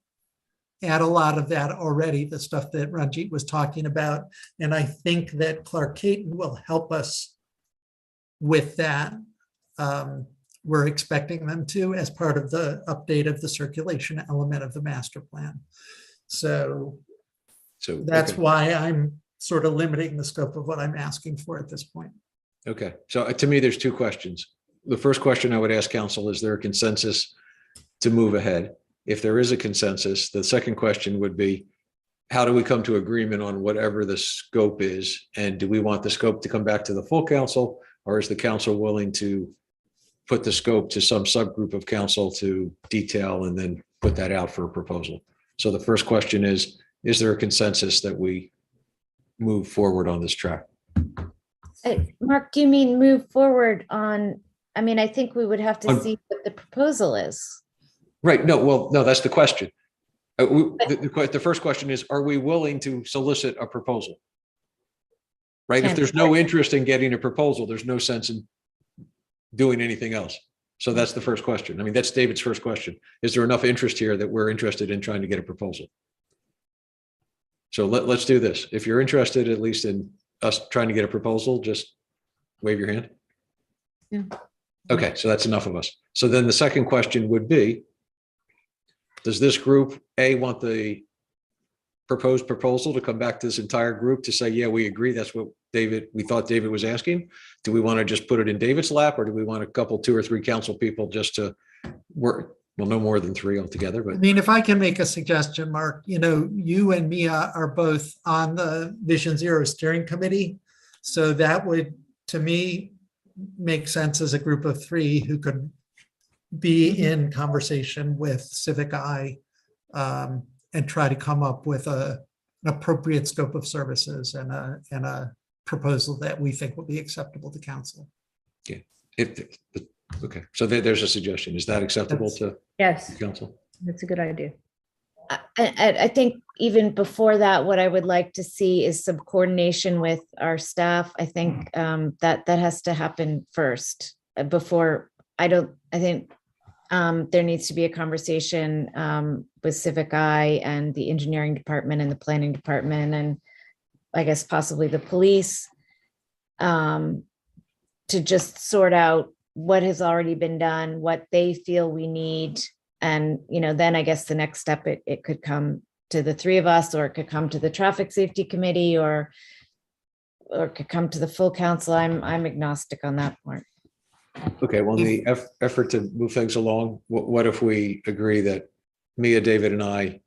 C: at a lot of that already, the stuff that Ranjit was talking about. And I think that Clark Caton will help us with that. We're expecting them to as part of the update of the circulation element of the master plan. So that's why I'm sort of limiting the scope of what I'm asking for at this point.
B: Okay, so to me, there's two questions. The first question I would ask council, is there a consensus to move ahead? If there is a consensus, the second question would be, how do we come to agreement on whatever the scope is? And do we want the scope to come back to the full council, or is the council willing to put the scope to some subgroup of council to detail and then put that out for a proposal? So the first question is there a consensus that we move forward on this track?
A: Mark, do you mean move forward on, I mean, I think we would have to see what the proposal is.
B: Right. No, that's the question. The first question is, are we willing to solicit a proposal? Right. If there's no interest in getting a proposal, there's no sense in doing anything else. So that's the first question. I mean, that's David's first question. Is there enough interest here that we're interested in trying to get a proposal? So let's do this. If you're interested, at least in us trying to get a proposal, just wave your hand.
A: Yeah.
B: Okay, so that's enough of us. So then the second question would be, does this group want the proposed proposal to come back to this entire group to say, yeah, we agree, that's what we thought David was asking? Do we want to just put it in David's lap, or do we want a couple, 2 or 3 council people just to work? Well, no more than 3 altogether, but
C: I mean, if I can make a suggestion, Mark, you know, you and Mia are both on the Vision Zero steering committee. So that would, to me, make sense as a group of 3 who could be in conversation with Civic Eye and try to come up with an appropriate scope of services and a proposal that we think will be acceptable to council.
B: Yeah. Okay. So there's a suggestion. Is that acceptable to
P: Yes,
B: council?
P: that's a good idea.
A: I think even before that, what I would like to see is some coordination with our staff. I think that has to happen first before I think there needs to be a conversation with Civic Eye and the engineering department and the planning department, and I guess possibly the police, to just sort out what has already been done, what they feel we need. And, you know, then I guess the next step, it could come to the 3 of us, or it could come to the traffic safety committee, or it could come to the full council. I'm agnostic on that part.
B: Okay, well, in the effort to move things along, what if we agree that Mia, David, and I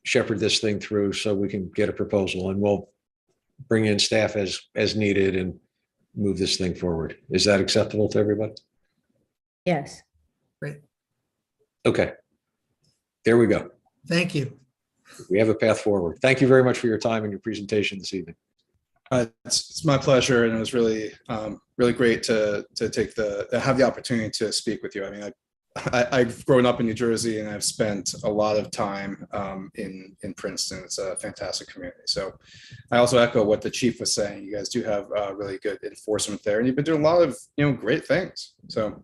B: shepherd this thing through so we can get a proposal, and we'll bring in staff as needed and move this thing forward? Is that acceptable to everybody?
P: Yes.
C: Great. Okay.
B: There we go.
C: Thank you.
B: We have a path forward. Thank you very much for your time and your presentation this evening.
G: It's my pleasure, and it was really, really great to have the opportunity to speak with you. I mean, I've grown up in New Jersey, and I've spent a lot of time in Princeton. It's a fantastic community. So I also echo what the chief was saying. You guys do have really good enforcement there, and you've been doing a lot of great things. So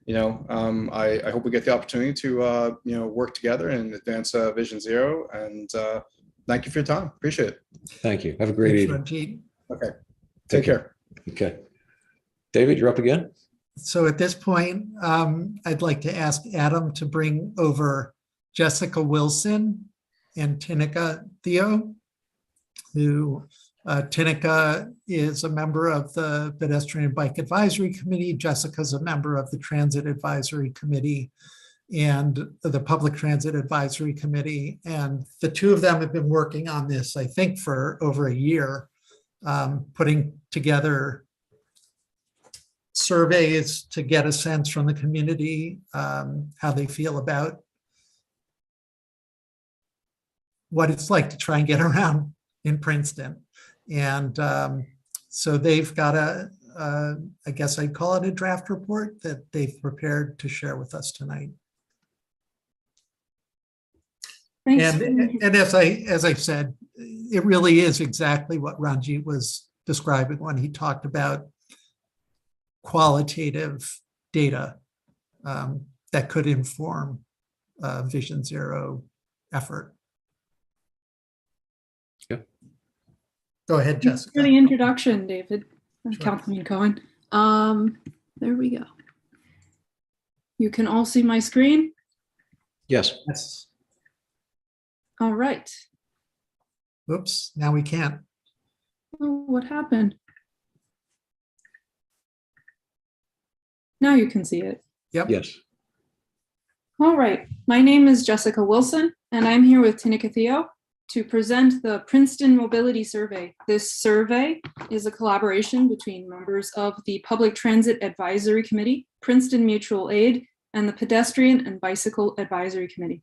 G: I hope we get the opportunity to work together and advance Vision Zero. And thank you for your time. Appreciate it.
B: Thank you. Have a great evening.
C: Ranjit.
G: Okay. Take care.
B: Okay. David, you're up again.
C: So at this point, I'd like to ask Adam to bring over Jessica Wilson and Tinica Theo, who Tinica is a member of the Pedestrian and Bike Advisory Committee. Jessica's a member of the Transit Advisory Committee and the Public Transit Advisory Committee. And the two of them have been working on this, I think, for over a year, putting together surveys to get a sense from the community, how they feel about what it's like to try and get around in Princeton. And so they've got I guess I'd call it a draft report that they've prepared to share with us tonight.
Q: Thanks.
C: And as I said, it really is exactly what Ranjit was describing when he talked about qualitative data that could inform Vision Zero effort.
B: Yeah.
C: Go ahead,
Q: Thanks
C: Jessica.
Q: for the introduction, David,
C: Sure.
Q: Councilman Cohen. There we go. You can all see my screen?
B: Yes.
C: Yes.
Q: All right.
C: Oops, now we can't.
Q: Oh, what happened? Now you can see it.
C: Yep.
B: Yes.
Q: All right. My name is Jessica Wilson, and I'm here with Tinica Theo to present the Princeton Mobility Survey. This survey is a collaboration between members of the Public Transit Advisory Committee, Princeton Mutual Aid, and the Pedestrian and Bicycle Advisory Committee.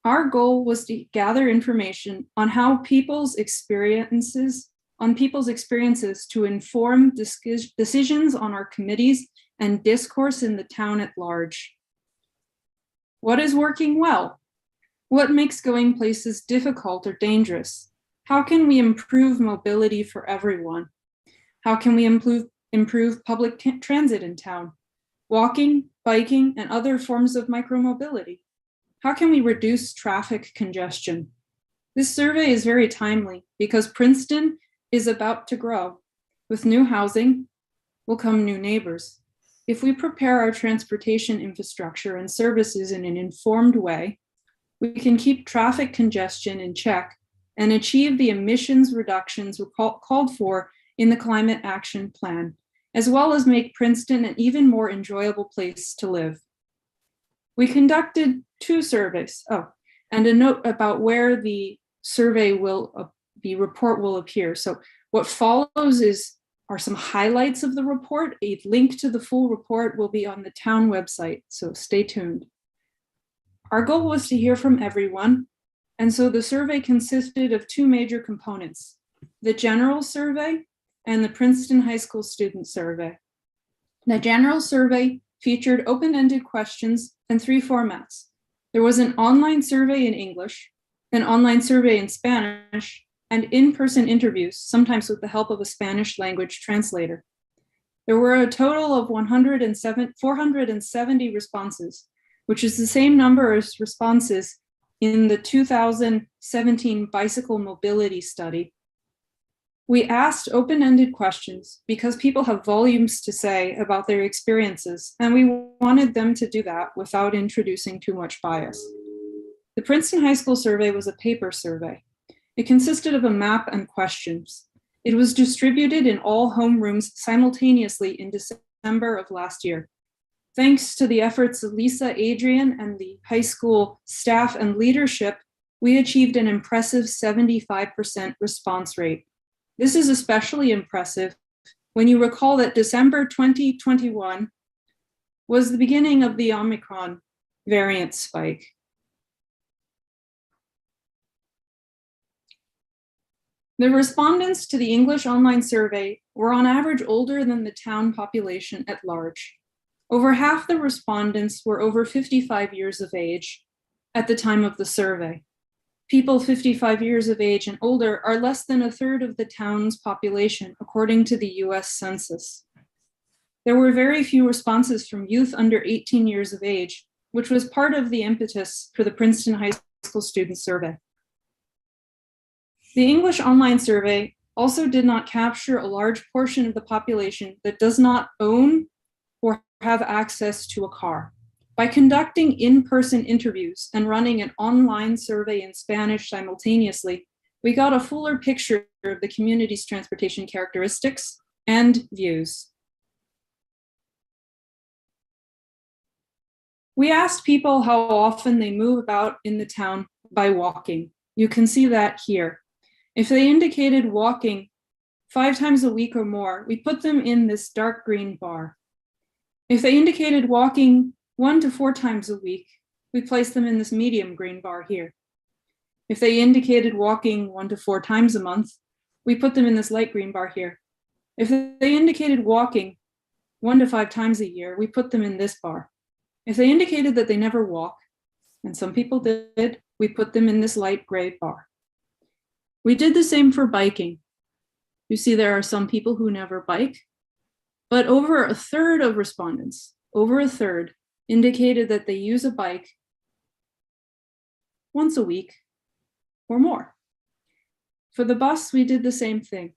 Q: Our goal was to gather information on how people's experiences to inform decisions on our committees and discourse in the town at large. What is working well? What makes going places difficult or dangerous? How can we improve mobility for everyone? How can we improve public transit in town? Walking, biking, and other forms of micromobility. How can we reduce traffic congestion? This survey is very timely because Princeton is about to grow. With new housing will come new neighbors. If we prepare our transportation infrastructure and services in an informed way, we can keep traffic congestion in check and achieve the emissions reductions called for in the Climate Action Plan, as well as make Princeton an even more enjoyable place to live. We conducted 2 surveys. Oh, and a note about where the survey the report will appear. So what follows are some highlights of the report. A link to the full report will be on the town website, so stay tuned. Our goal was to hear from everyone, and so the survey consisted of 2 major components, the general survey and the Princeton High School student survey. The general survey featured open-ended questions and 3 formats. There was an online survey in English, an online survey in Spanish, and in-person interviews, sometimes with the help of a Spanish language translator. There were a total of 470 responses, which is the same number as responses in the 2017 bicycle mobility study. We asked open-ended questions because people have volumes to say about their experiences, and we wanted them to do that without introducing too much bias. The Princeton High School survey was a paper survey. It consisted of a map and questions. It was distributed in all homerooms simultaneously in December of last year. Thanks to the efforts of Lisa, Adrian, and the high school staff and leadership, we achieved an impressive 75% response rate. This is especially impressive when you recall that December 2021 was the beginning of the Omicron variant spike. The respondents to the English online survey were on average older than the town population at large. Over half the respondents were over 55 years of age at the time of the survey. People 55 years of age and older are less than 1/3 of the town's population, according to the US Census. There were very few responses from youth under 18 years of age, which was part of the impetus for the Princeton High School student survey. The English online survey also did not capture a large portion of the population that does not own or have access to a car. By conducting in-person interviews and running an online survey in Spanish simultaneously, we got a fuller picture of the community's transportation characteristics and views. We asked people how often they move about in the town by walking. You can see that here. If they indicated walking 5 times a week or more, we put them in this dark green bar. If they indicated walking 1 to 4 times a week, we place them in this medium green bar here. If they indicated walking 1 to 4 times a month, we put them in this light green bar here. If they indicated walking 1 to 5 times a year, we put them in this bar. If they indicated that they never walk, and some people did, we put them in this light gray bar. We did the same for biking. You see there are some people who never bike, but over a third of respondents, over a third, indicated that they use a bike once a week or more. For the bus, we did the same thing.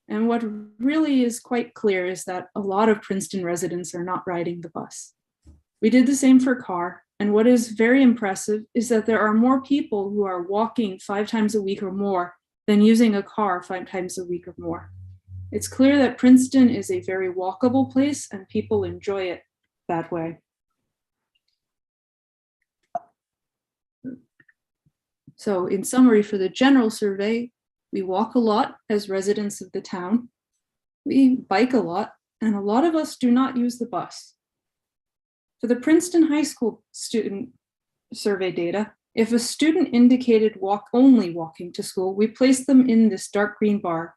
Q: And what really is quite clear is that a lot of Princeton residents are not riding the bus. We did the same for car. And what is very impressive is that there are more people who are walking 5 times a week or more than using a car 5 times a week or more. It's clear that Princeton is a very walkable place and people enjoy it that way. So in summary, for the general survey, we walk a lot as residents of the town. We bike a lot, and a lot of us do not use the bus. For the Princeton High School student survey data, if a student indicated only walking to school, we place them in this dark green bar,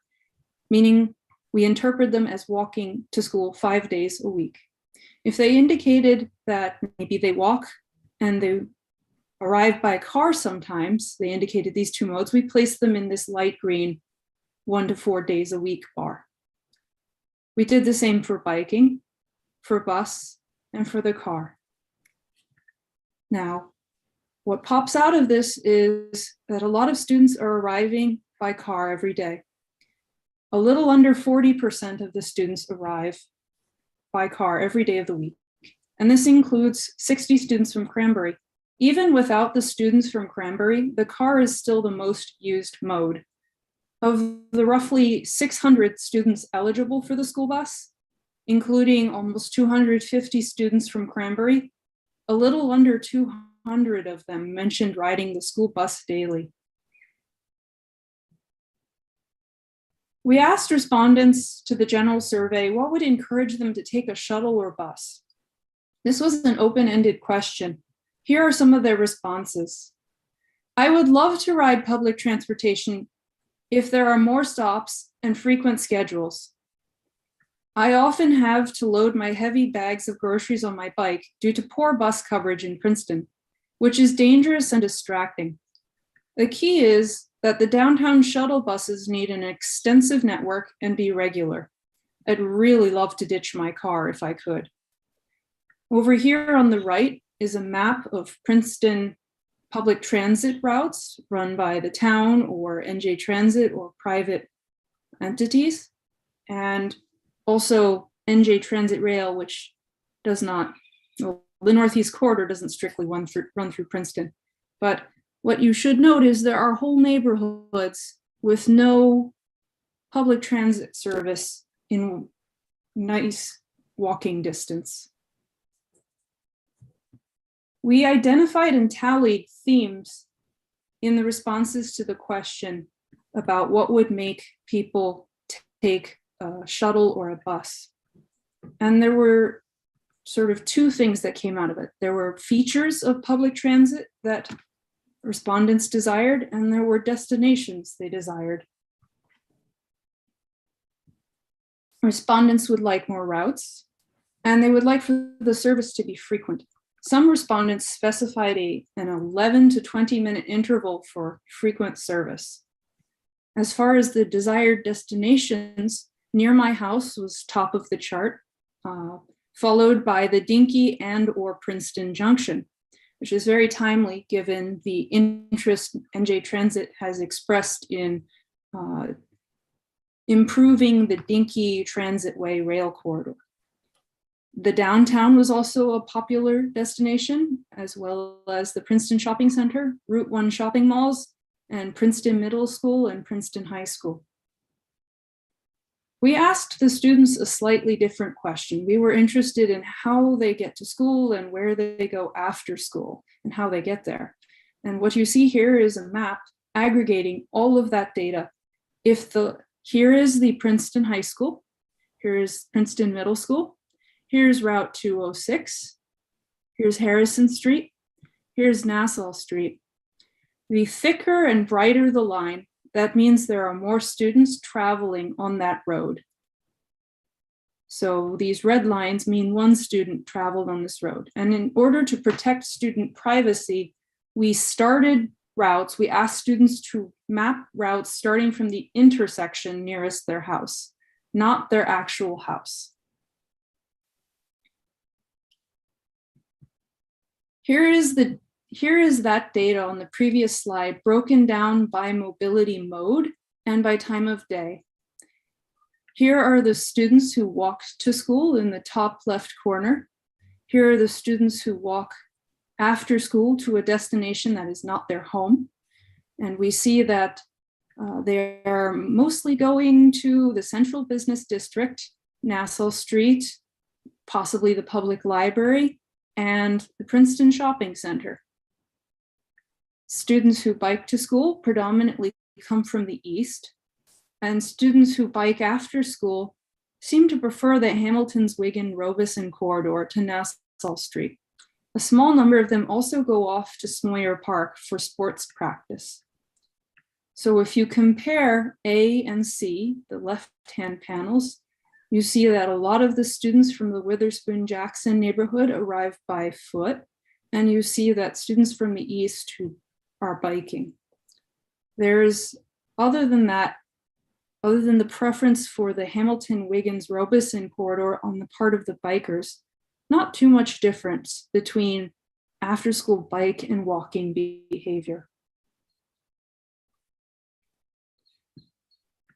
Q: meaning we interpret them as walking to school 5 days a week. If they indicated that maybe they walk and they arrive by car sometimes, they indicated these 2 modes, we place them in this light green 1 to 4 days a week bar. We did the same for biking, for bus, and for the car. Now, what pops out of this is that a lot of students are arriving by car every day. A little under 40% of the students arrive by car every day of the week. And this includes 60 students from Cranberry. Even without the students from Cranberry, the car is still the most used mode. Of the roughly 600 students eligible for the school bus, including almost 250 students from Cranberry, a little under 200 of them mentioned riding the school bus daily. We asked respondents to the general survey what would encourage them to take a shuttle or bus. This was an open-ended question. Here are some of their responses. I would love to ride public transportation if there are more stops and frequent schedules. I often have to load my heavy bags of groceries on my bike due to poor bus coverage in Princeton, which is dangerous and distracting. The key is that the downtown shuttle buses need an extensive network and be regular. I'd really love to ditch my car if I could. Over here on the right is a map of Princeton public transit routes run by the town or NJ Transit or private entities, and also NJ Transit Rail, which does not, well, the Northeast Corridor doesn't strictly run through Princeton. But what you should note is there are whole neighborhoods with no public transit service in nice walking distance. We identified and tallied themes in the responses to the question about what would make people take a shuttle or a bus. And there were sort of 2 things that came out of it. There were features of public transit that respondents desired, and there were destinations they desired. Respondents would like more routes, and they would like for the service to be frequent. Some respondents specified an 11 to 20 minute interval for frequent service. As far as the desired destinations, near my house was top of the chart, followed by the Dinky and or Princeton Junction, which is very timely given the interest NJ Transit has expressed in improving the Dinky Transitway rail corridor. The downtown was also a popular destination, as well as the Princeton Shopping Center, Route 1 shopping malls, and Princeton Middle School and Princeton High School. We asked the students a slightly different question. We were interested in how they get to school and where they go after school and how they get there. And what you see here is a map aggregating all of that data. Here is the Princeton High School, here is Princeton Middle School, here's Route 206, here's Harrison Street, here's Nassau Street. The thicker and brighter the line, that means there are more students traveling on that road. So these red lines mean one student traveled on this road. And in order to protect student privacy, we started routes, we asked students to map routes starting from the intersection nearest their house, not their actual house. Here is that data on the previous slide broken down by mobility mode and by time of day. Here are the students who walked to school in the top left corner. Here are the students who walk after school to a destination that is not their home. And we see that they are mostly going to the Central Business District, Nassau Street, possibly the public library, and the Princeton Shopping Center. Students who bike to school predominantly come from the east, and students who bike after school seem to prefer the Hamilton's Wigan-Robeson corridor to Nassau Street. A small number of them also go off to Smoyer Park for sports practice. So if you compare A and C, the left-hand panels, you see that a lot of the students from the Witherspoon-Jackson neighborhood arrive by foot, and you see that students from the east who are biking. There's, other than the preference for the Hamilton-Wiggins-Robeson corridor on the part of the bikers, not too much difference between after-school bike and walking behavior.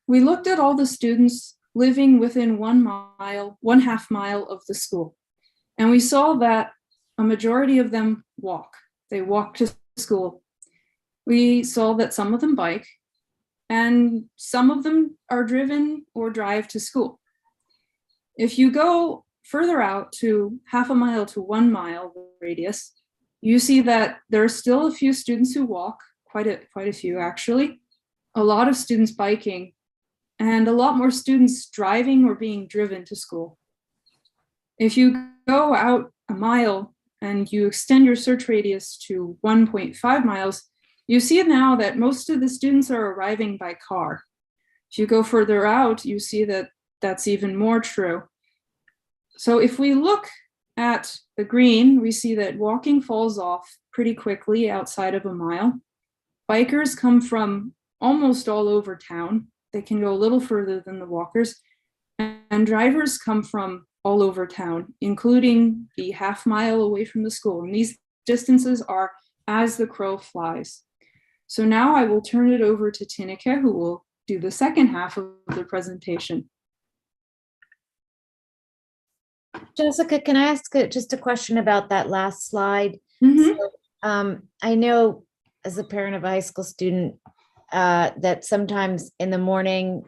Q: We looked at all the students living within 1.5 mile of the school, and we saw that a majority of them walk. They walk to school. We saw that some of them bike, and some of them are driven or drive to school. If you go further out to 0.5 mile to 1 mile radius, you see that there are still a few students who walk, quite a few actually, a lot of students biking, and a lot more students driving or being driven to school. If you go out 1 mile and you extend your search radius to 1.5 miles, you see now that most of the students are arriving by car. If you go further out, you see that that's even more true. So if we look at the green, we see that walking falls off pretty quickly outside of 1 mile. Bikers come from almost all over town. They can go a little further than the walkers. And drivers come from all over town, including the 0.5 mile away from the school. And these distances are as the crow flies. So now I will turn it over to Tineke, who will do the second half of the presentation.
A: Jessica, can I ask just a question about that last slide?
Q: Mm-hmm.
A: So, I know as a parent of a high school student that sometimes in the morning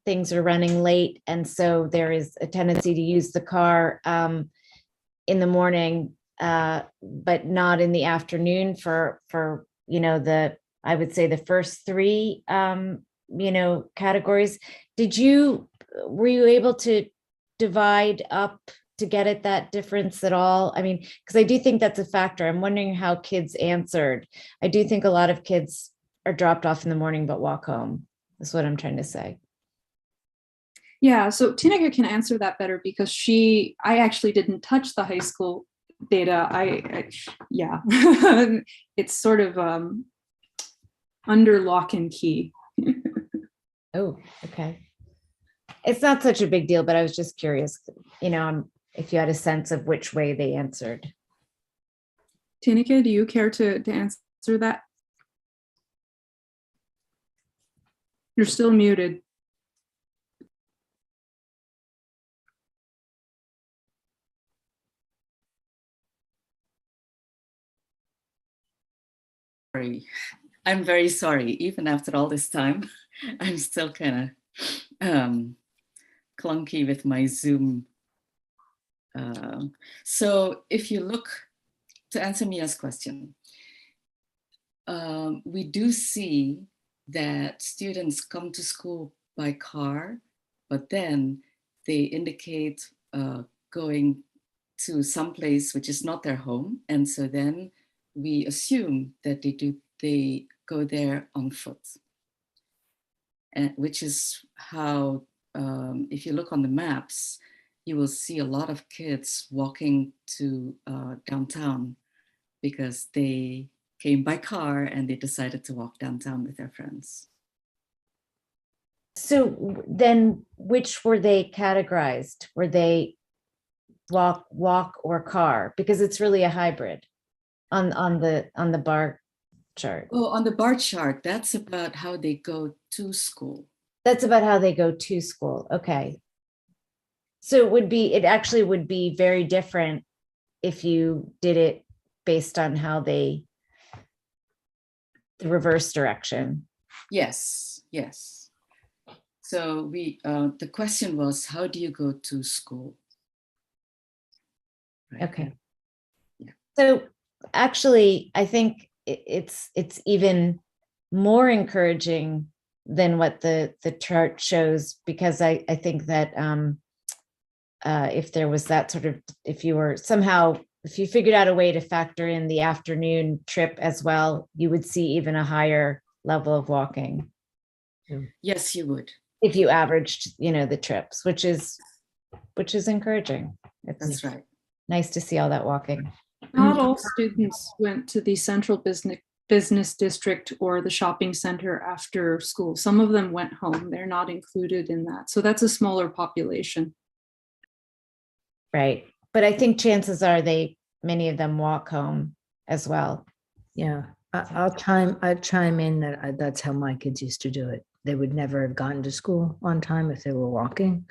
A: things are running late, and so there is a tendency to use the car in the morning, but not in the afternoon for I would say the first 3 categories. Were you able to divide up to get at that difference at all? I mean, because I do think that's a factor. I'm wondering how kids answered. I do think a lot of kids are dropped off in the morning but walk home. That's what I'm trying to say.
Q: Yeah, so Tineke can answer that better because I actually didn't touch the high school data. Yeah, it's sort of under lock and key.
A: Oh, okay. It's not such a big deal, but I was just curious, if you had a sense of which way they answered.
Q: Tineke, do you care to answer that? You're still muted.
R: I'm very sorry. Even after all this time, I'm still kind of clunky with my Zoom. So if you look, to answer Mia's question, we do see that students come to school by car, but then they indicate going to some place which is not their home. And so then we assume that they go there on foot. And which is how, if you look on the maps, you will see a lot of kids walking to downtown because they came by car and they decided to walk downtown with their friends.
A: So then which were they categorized? Were they walk or car? Because it's really a hybrid on the bar chart.
R: Oh, on the bar chart, that's about how they go to school.
A: That's about how they go to school. Okay. So it actually would be very different if you did it based on how the reverse direction.
R: Yes, yes. So the question was, how do you go to school? Right.
A: Okay.
R: Yeah.
A: So actually, I think it's even more encouraging than what the chart shows, because I think that if there was that sort of, if you figured out a way to factor in the afternoon trip as well, you would see even a higher level of walking.
R: Yes, you would.
A: If you averaged, the trips, which is encouraging.
R: That's right.
A: Nice to see all that walking.
Q: Not all students went to the central business district or the shopping center after school. Some of them went home. They're not included in that. So that's a smaller population.
A: Right. But I think chances are many of them walk home as well.
P: Yeah, I'd chime in that that's how my kids used to do it. They would never have gotten to school on time if they were walking,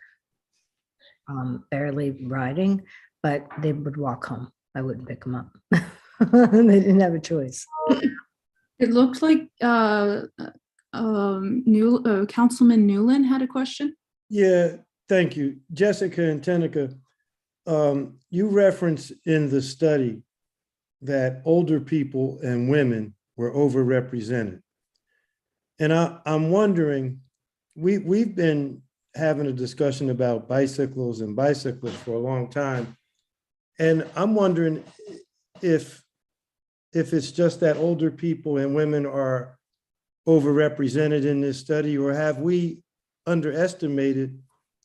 P: barely riding, but they would walk home. I wouldn't pick them up. They didn't have a choice.
Q: It looked like Councilman Newland had a question.
D: Yeah, thank you. Jessica and Tenica, you referenced in the study that older people and women were overrepresented. And I'm wondering, we've been having a discussion about bicycles and bicyclists for a long time. And I'm wondering if it's just that older people and women are overrepresented in this study, or have we underestimated,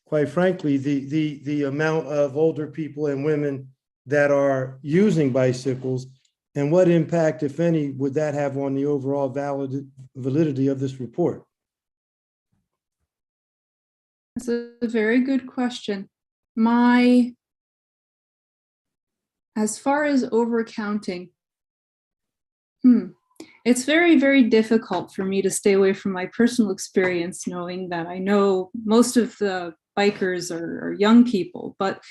D: quite frankly, the amount of older people and women that are using bicycles, and what impact, if any, would that have on the overall validity of this report?
Q: That's a very good question. As far as overcounting, it's very, very difficult for me to stay away from my personal experience, knowing that I know most of the bikers are young people. But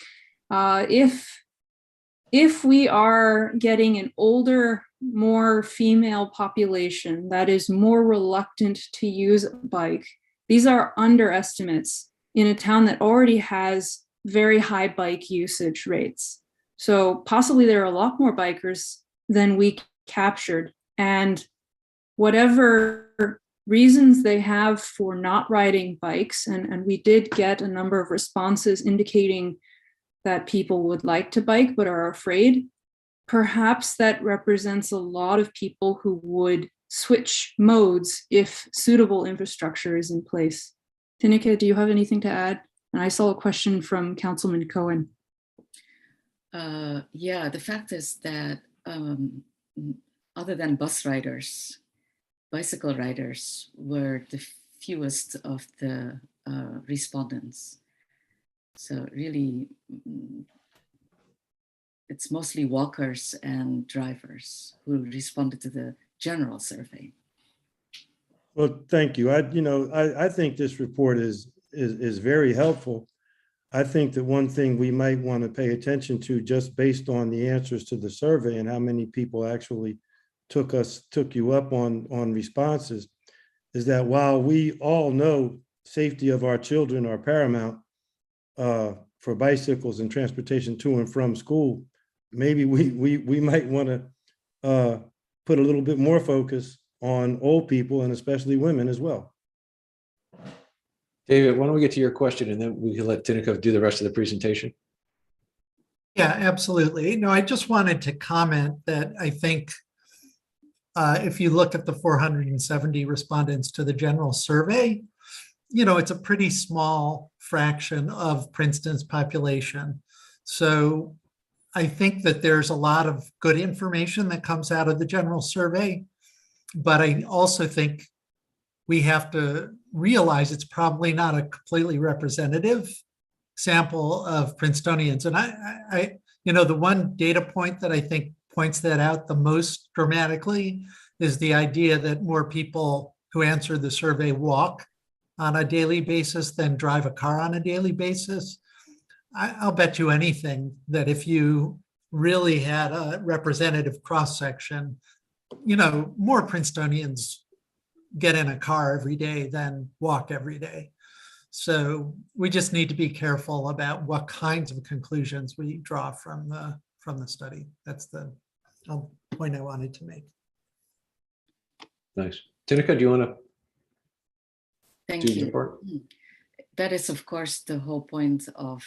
Q: if we are getting an older, more female population that is more reluctant to use a bike, these are underestimates in a town that already has very high bike usage rates. So possibly there are a lot more bikers than we captured, and whatever reasons they have for not riding bikes, and we did get a number of responses indicating that people would like to bike but are afraid, perhaps that represents a lot of people who would switch modes if suitable infrastructure is in place. Tinika, do you have anything to add? And I saw a question from Councilman Cohen.
R: Yeah, the fact is that other than bus riders, bicycle riders were the fewest of the respondents. So really, it's mostly walkers and drivers who responded to the general survey.
D: Well, thank you. I think this report is very helpful. I think that one thing we might want to pay attention to, just based on the answers to the survey and how many people actually took you up on responses, is that while we all know safety of our children are paramount for bicycles and transportation to and from school, maybe we might want to put a little bit more focus on old people and especially women as well.
B: David, why don't we get to your question and then we can let Tinica do the rest of the presentation?
C: Yeah, absolutely. No, I just wanted to comment that I think if you look at the 470 respondents to the general survey, it's a pretty small fraction of Princeton's population. So I think that there's a lot of good information that comes out of the general survey, but I also think we have to realize it's probably not a completely representative sample of Princetonians. And I the one data point that I think points that out the most dramatically is the idea that more people who answer the survey walk on a daily basis than drive a car on a daily basis. I'll bet you anything that if you really had a representative cross-section, more Princetonians get in a car every day than walk every day. So we just need to be careful about what kinds of conclusions we draw from the study. That's the point I wanted to make.
B: Nice. Tinica, do you want to
R: Thank
B: do
R: you.
B: your part?
R: That is, of course, the whole point of,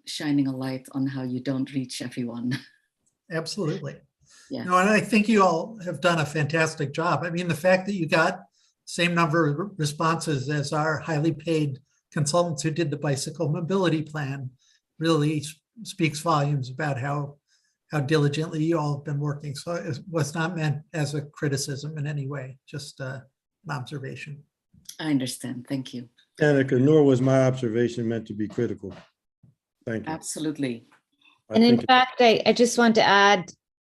R: shining a light on how you don't reach everyone.
C: Absolutely.
R: Yeah.
C: No, and I think you all have done a fantastic job. I mean, the fact that you got same number of responses as our highly paid consultants who did the bicycle mobility plan really speaks volumes about how diligently you all have been working. So it was not meant as a criticism in any way, just an observation.
R: I understand. Thank you.
D: Danica, nor was my observation meant to be critical. Thank you.
R: Absolutely.
A: And in fact, I just want to add,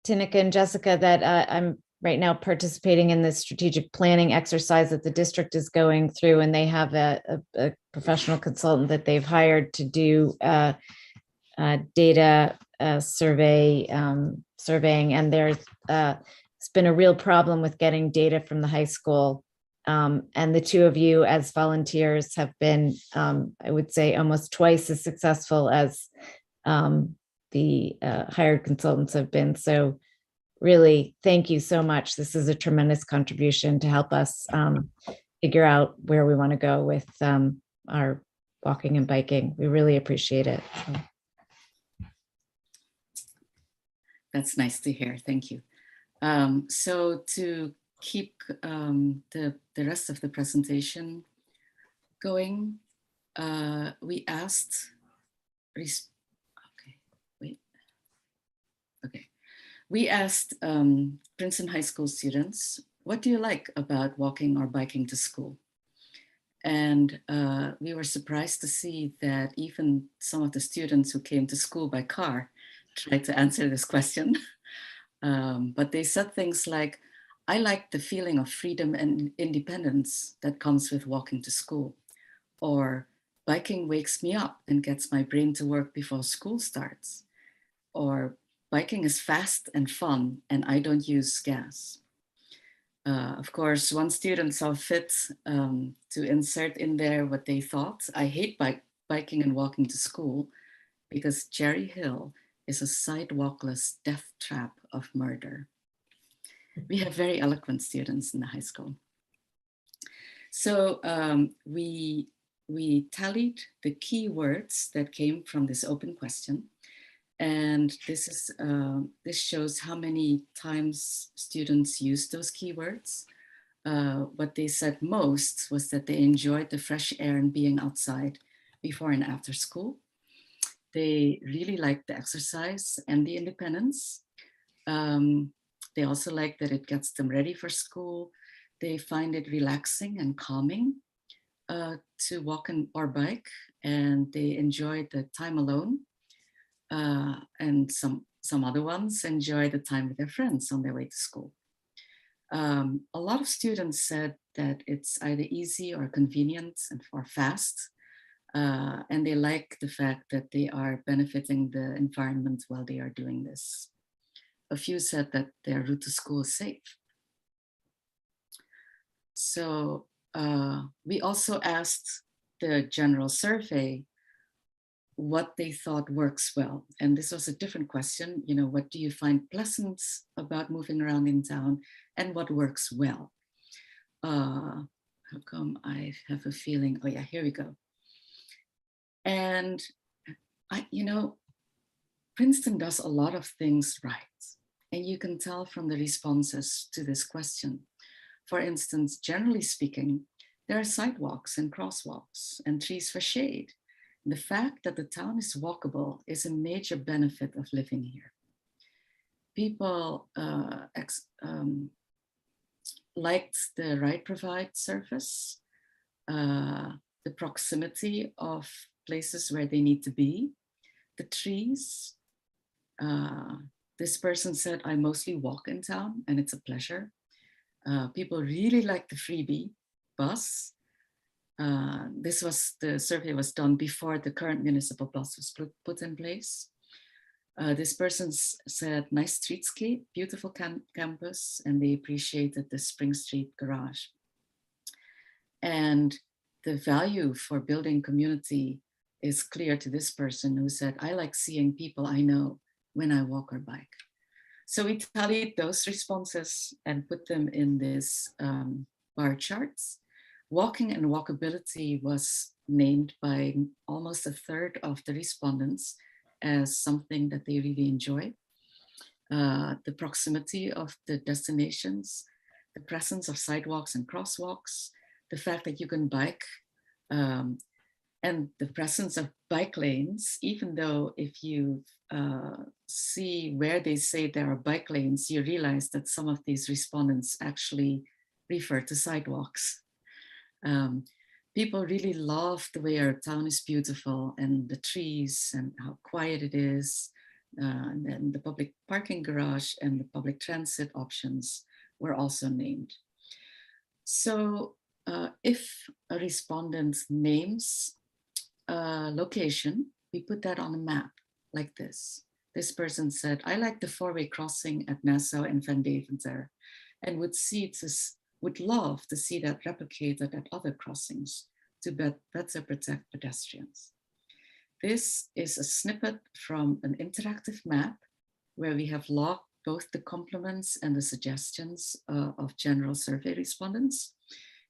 A: Tinica and Jessica, that I'm right now participating in the strategic planning exercise that the district is going through, and they have a professional consultant that they've hired to do data surveying, and there's it's been a real problem with getting data from the high school. And the two of you as volunteers have been, I would say, almost twice as successful as the hired consultants have been. So really, thank you so much. This is a tremendous contribution to help us figure out where we want to go with our walking and biking. We really appreciate it. So.
R: That's nice to hear. Thank you. So to keep the rest of the presentation going, we asked, we asked Princeton High School students, what do you like about walking or biking to school? And we were surprised to see that even some of the students who came to school by car tried to answer this question. But they said things like, I like the feeling of freedom and independence that comes with walking to school. Or biking wakes me up and gets my brain to work before school starts. Or biking is fast and fun and I don't use gas. Of course, one student saw fit to insert in there what they thought. I hate biking and walking to school because Cherry Hill is a sidewalkless death trap of murder. We have very eloquent students in the high school. So we tallied the key words that came from this open question. And this shows how many times students use those keywords. What they said most was that they enjoyed the fresh air and being outside before and after school. They really liked the exercise and the independence. They also like that it gets them ready for school. They find it relaxing and calming to walk or bike, and they enjoy the time alone. And some other ones enjoy the time with their friends on their way to school. A lot of students said that it's either easy or convenient or fast. And they like the fact that they are benefiting the environment while they are doing this. a few said that their route to school is safe. So we also asked the general survey what they thought works well. And this was a different question. You know, what do you find pleasant about moving around in town and what works well? How come I have a feeling, oh yeah, here we go. And Princeton does a lot of things right. And you can tell from the responses to this question. For instance, generally speaking, there are sidewalks and crosswalks and trees for shade. The fact that the town is walkable is a major benefit of living here. People liked the ride provide service, the proximity of places where they need to be, the trees. This person said, I mostly walk in town and it's a pleasure. People really like the freebie bus. The survey was done before the current municipal bus was put in place. This person said, nice streetscape, beautiful campus, and they appreciated the Spring Street garage. And the value for building community is clear to this person who said, I like seeing people I know when I walk or bike. So we tallied those responses and put them in this bar charts. Walking and walkability was named by almost a third of the respondents as something that they really enjoy. The proximity of the destinations, the presence of sidewalks and crosswalks, the fact that you can bike, and the presence of bike lanes, even though if you see where they say there are bike lanes, you realize that some of these respondents actually refer to sidewalks. People really love the way our town is beautiful and the trees and how quiet it is. And then the public parking garage and the public transit options were also named. So if a respondent names a location, we put that on a map like this. This person said, I like the four-way crossing at Nassau and Van Deventer and would love to see that replicated at other crossings to better protect pedestrians. This is a snippet from an interactive map where we have logged both the compliments and the suggestions of general survey respondents.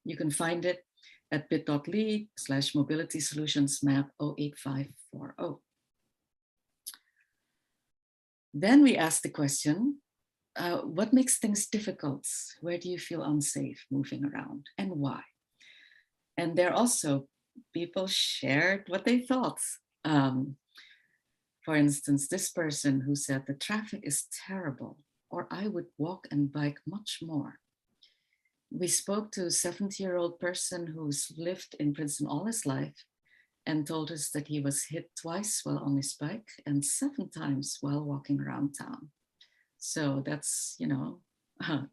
R: You can find it at bit.ly/mobility solutions map 08540. Then we asked the question, what makes things difficult? Where do you feel unsafe moving around and why? And there also people shared what they thought. For instance, this person who said the traffic is terrible, or I would walk and bike much more. We spoke to a 70-year-old person who's lived in Princeton all his life and told us that he was hit twice while on his bike and 7 times while walking around town. So that's,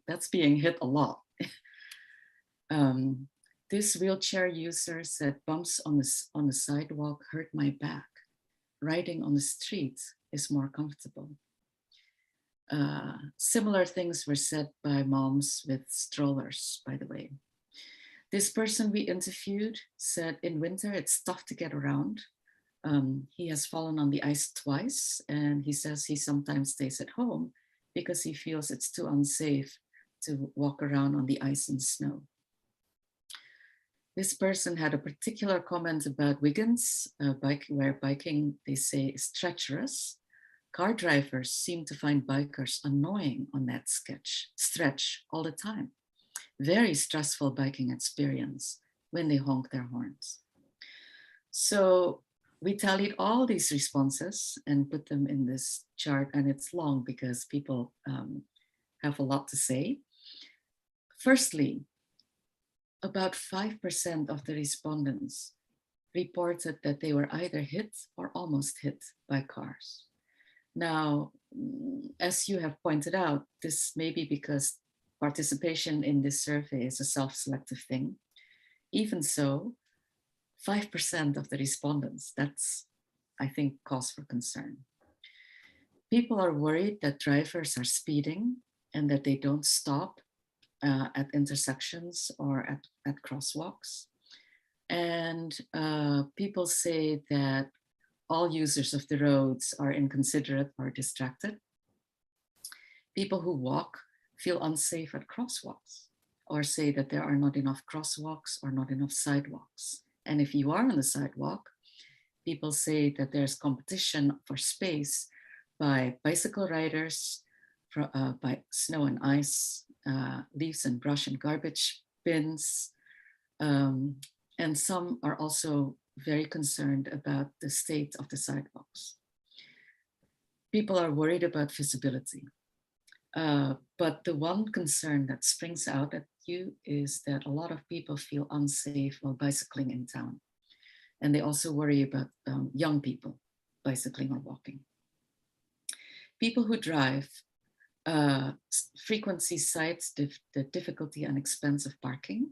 R: that's being hit a lot. This wheelchair user said bumps on the sidewalk hurt my back. Riding on the street is more comfortable. Similar things were said by moms with strollers, by the way. This person we interviewed said in winter it's tough to get around. He has fallen on the ice twice, and he says he sometimes stays at home because he feels it's too unsafe to walk around on the ice and snow. This person had a particular comment about Wiggins, where biking, they say, is treacherous. Car drivers seem to find bikers annoying on that stretch all the time. Very stressful biking experience when they honk their horns. So we tallied all these responses and put them in this chart, and it's long because people have a lot to say. Firstly, about 5% of the respondents reported that they were either hit or almost hit by cars. Now, as you have pointed out, this may be because participation in this survey is a self-selective thing. Even so, 5% of the respondents, that's, I think, cause for concern. People are worried that drivers are speeding and that they don't stop at intersections or at crosswalks. And people say that all users of the roads are inconsiderate or distracted. People who walk feel unsafe at crosswalks or say that there are not enough crosswalks or not enough sidewalks. And if you are on the sidewalk, people say that there's competition for space by bicycle riders, by snow and ice, leaves and brush and garbage bins. And some are also very concerned about the state of the sidewalks. People are worried about visibility. But the one concern that springs out at you is that a lot of people feel unsafe while bicycling in town. And they also worry about young people bicycling or walking. People who drive frequently cite the difficulty and expense of parking.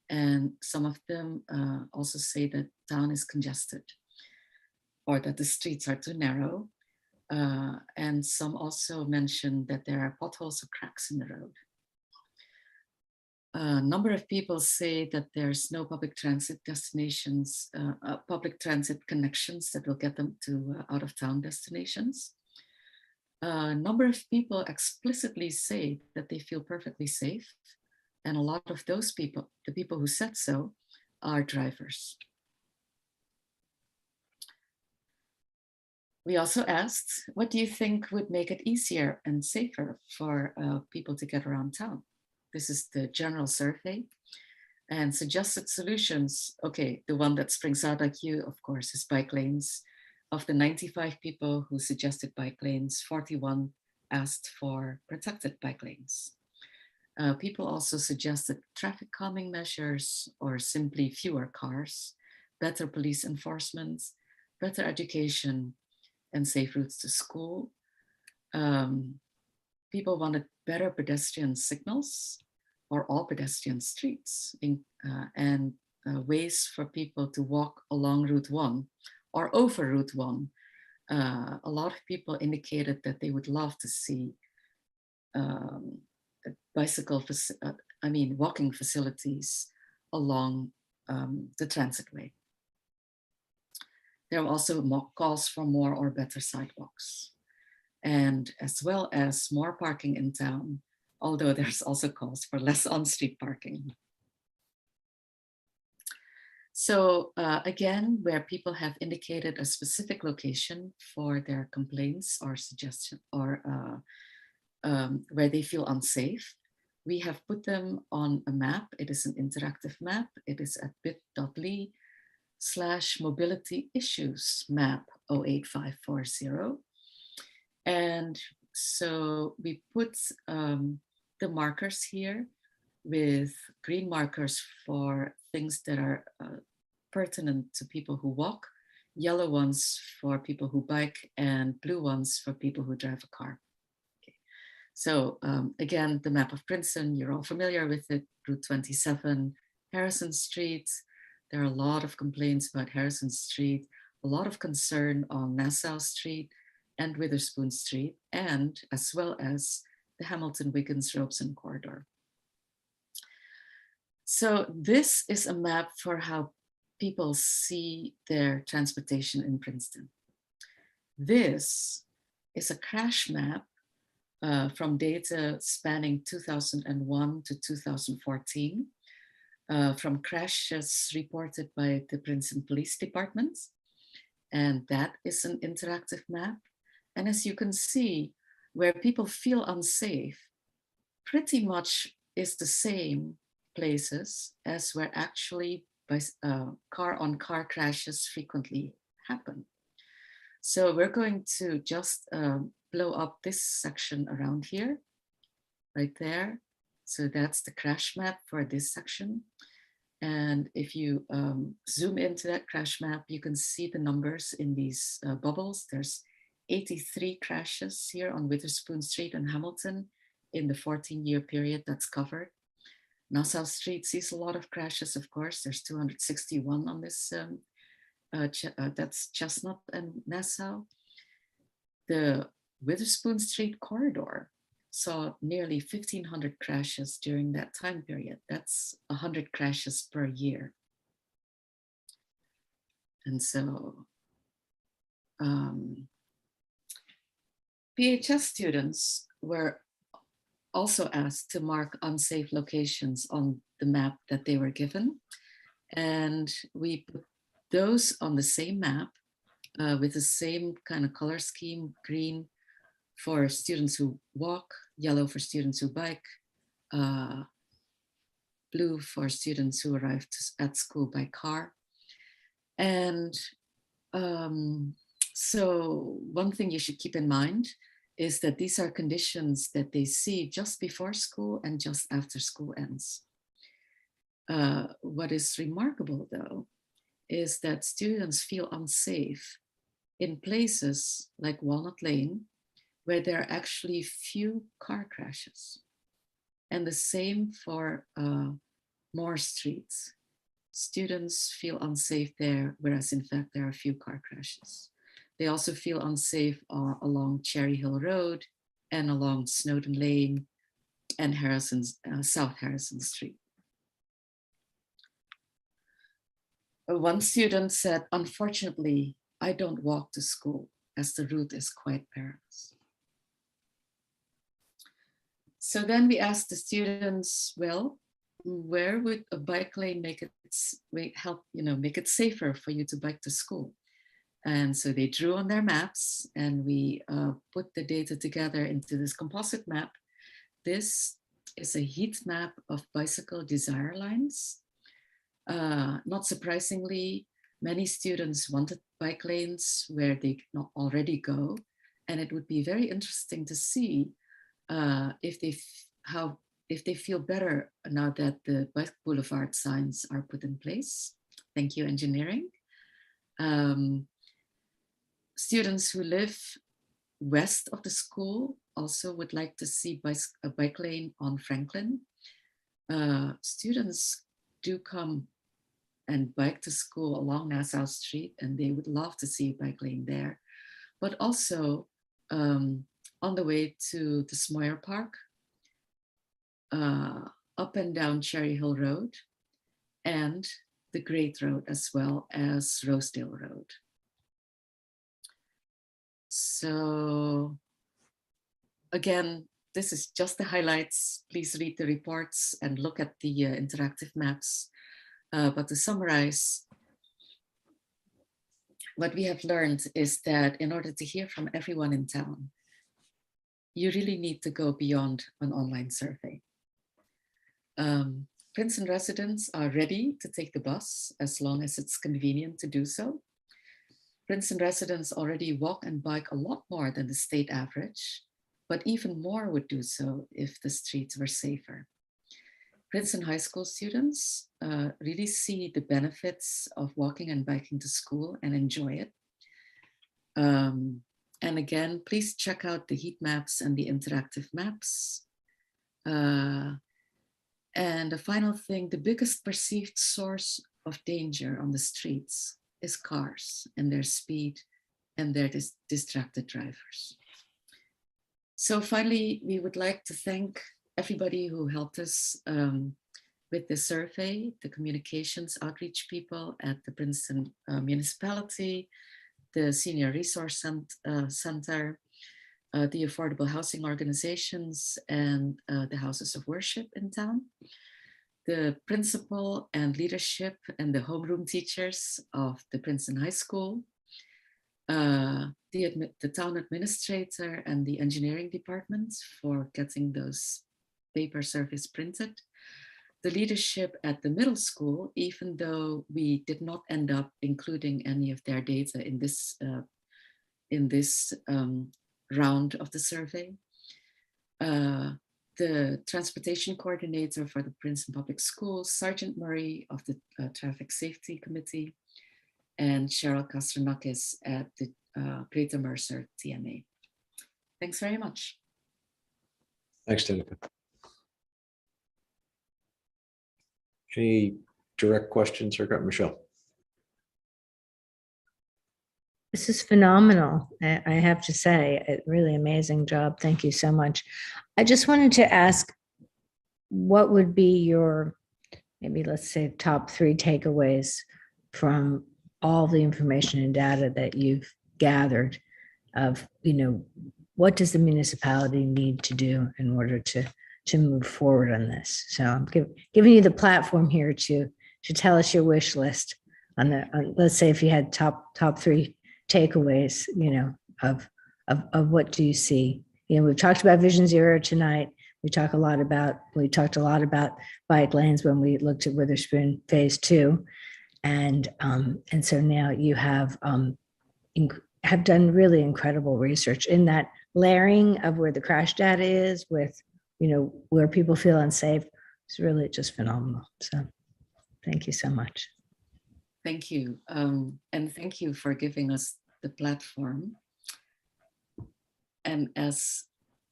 R: And some of them also say that town is congested or that the streets are too narrow. And some also mention that there are potholes or cracks in the road. A number of people say that there's no public transit destinations, public transit connections that will get them to out of town destinations. A number of people explicitly say that they feel perfectly safe. And a lot of those people, the people who said so, are drivers. We also asked, what do you think would make it easier and safer for people to get around town? This is the general survey. And suggested solutions, okay, the one that springs out at you, of course, is bike lanes. Of the 95 people who suggested bike lanes, 41 asked for protected bike lanes. People also suggested traffic calming measures or simply fewer cars, better police enforcement, better education, and safe routes to school. People wanted better pedestrian signals or all pedestrian streets and ways for people to walk along Route 1 or over Route 1. A lot of people indicated that they would love to see walking facilities along the transitway. There are also more calls for more or better sidewalks, and as well as more parking in town, although there's also calls for less on-street parking. So again, where people have indicated a specific location for their complaints or suggestion or where they feel unsafe, we have put them on a map. It is an interactive map. It is at bit.ly/mobility issues map 08540. And so we put the markers here with green markers for things that are pertinent to people who walk, yellow ones for people who bike, and blue ones for people who drive a car. Okay. So again, the map of Princeton, you're all familiar with it, Route 27, Harrison Street. There are a lot of complaints about Harrison Street, a lot of concern on Nassau Street and Witherspoon Street, and as well as the Hamilton-Wiggins-Robeson corridor. So this is a map for how people see their transportation in Princeton. This is a crash map from data spanning 2001 to 2014, from crashes reported by the Princeton Police Department. And that is an interactive map. And as you can see, where people feel unsafe pretty much is the same places as where actually car-on-car crashes frequently happen. So we're going to just blow up this section around here, right there. So that's the crash map for this section. And if you zoom into that crash map, you can see the numbers in these bubbles. There's 83 crashes here on Witherspoon Street and Hamilton in the 14-year period that's covered. Nassau Street sees a lot of crashes, of course. There's 261 on this, that's Chestnut and Nassau. The Witherspoon Street corridor saw nearly 1,500 crashes during that time period. That's 100 crashes per year. And so PHS students were also asked to mark unsafe locations on the map that they were given. And we put those on the same map with the same kind of color scheme, green for students who walk, yellow for students who bike, blue for students who arrive at school by car. And so one thing you should keep in mind is that these are conditions that they see just before school and just after school ends. What is remarkable though, is that students feel unsafe in places like Walnut Lane, where there are actually few car crashes. And the same for Moore Street. Students feel unsafe there, whereas in fact there are few car crashes. They also feel unsafe along Cherry Hill Road and along Snowden Lane and South Harrison Street. One student said, "Unfortunately, I don't walk to school as the route is quite perilous." So then we asked the students, well, where would a bike lane make it safer for you to bike to school? And so they drew on their maps, and we put the data together into this composite map. This is a heat map of bicycle desire lines. Not surprisingly, many students wanted bike lanes where they not already go, and it would be very interesting to see if they feel better now that the bike boulevard signs are put in place. Thank you, engineering. Students who live west of the school also would like to see a bike lane on Franklin. Students do come and bike to school along Nassau Street, and they would love to see a bike lane there. But also on the way to the Smoyer Park, up and down Cherry Hill Road, and the Great Road, as well as Rosedale Road. So again, this is just the highlights. Please read the reports and look at the interactive maps. But to summarize, what we have learned is that in order to hear from everyone in town, you really need to go beyond an online survey. Princeton residents are ready to take the bus as long as it's convenient to do so. Princeton residents already walk and bike a lot more than the state average, but even more would do so if the streets were safer. Princeton high school students really see the benefits of walking and biking to school and enjoy it. And again, please check out the heat maps and the interactive maps. And the final thing, the biggest perceived source of danger on the streets is cars and their speed and their distracted drivers. So finally, we would like to thank everybody who helped us with the survey, the communications outreach people at the Princeton municipality, the Senior Resource Center, the affordable housing organizations, and the houses of worship in town, the principal and leadership and the homeroom teachers of the Princeton High School, the town administrator and the engineering department for getting those paper surveys printed, the leadership at the middle school, even though we did not end up including any of their data in this round of the survey, the transportation coordinator for the Princeton Public Schools, Sergeant Murray of the Traffic Safety Committee, and Cheryl Kastranakis at the Greater Mercer TMA. Thanks very much.
B: Thanks, Tinica. Any direct questions or got Michelle?
P: This is phenomenal. I have to say, a really amazing job. Thank you so much. I just wanted to ask, what would be your, maybe let's say, top 3 takeaways from all the information and data that you've gathered of, what does the municipality need to do in order to move forward on this? So I'm giving you the platform here to tell us your wish list on let's say if you had top 3 takeaways, of what do you see? We've talked about Vision Zero tonight. We talked a lot about bike lanes when we looked at Witherspoon Phase 2. And so now you have done really incredible research in that layering of where the crash data is with, where people feel unsafe. It's really just phenomenal. So thank you so much.
R: Thank you. And thank you for giving us the platform. And as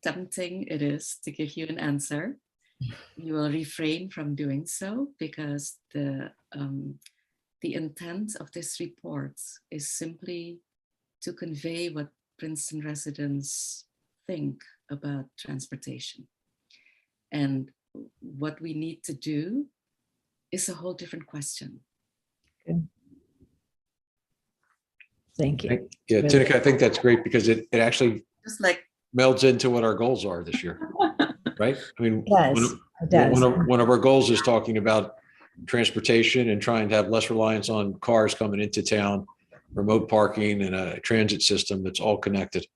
R: tempting it is to give you an answer, you will refrain from doing so because the intent of this report is simply to convey what Princeton residents think about transportation. And what we need to do is a whole different question.
P: Good. Thank you.
B: Yeah,
P: Really.
B: Tinica, I think that's great because it actually
R: Just like
B: melds into what our goals are this year, right? I mean,
P: It does.
B: one of our goals is talking about transportation and trying to have less reliance on cars coming into town, remote parking, and a transit system that's all connected.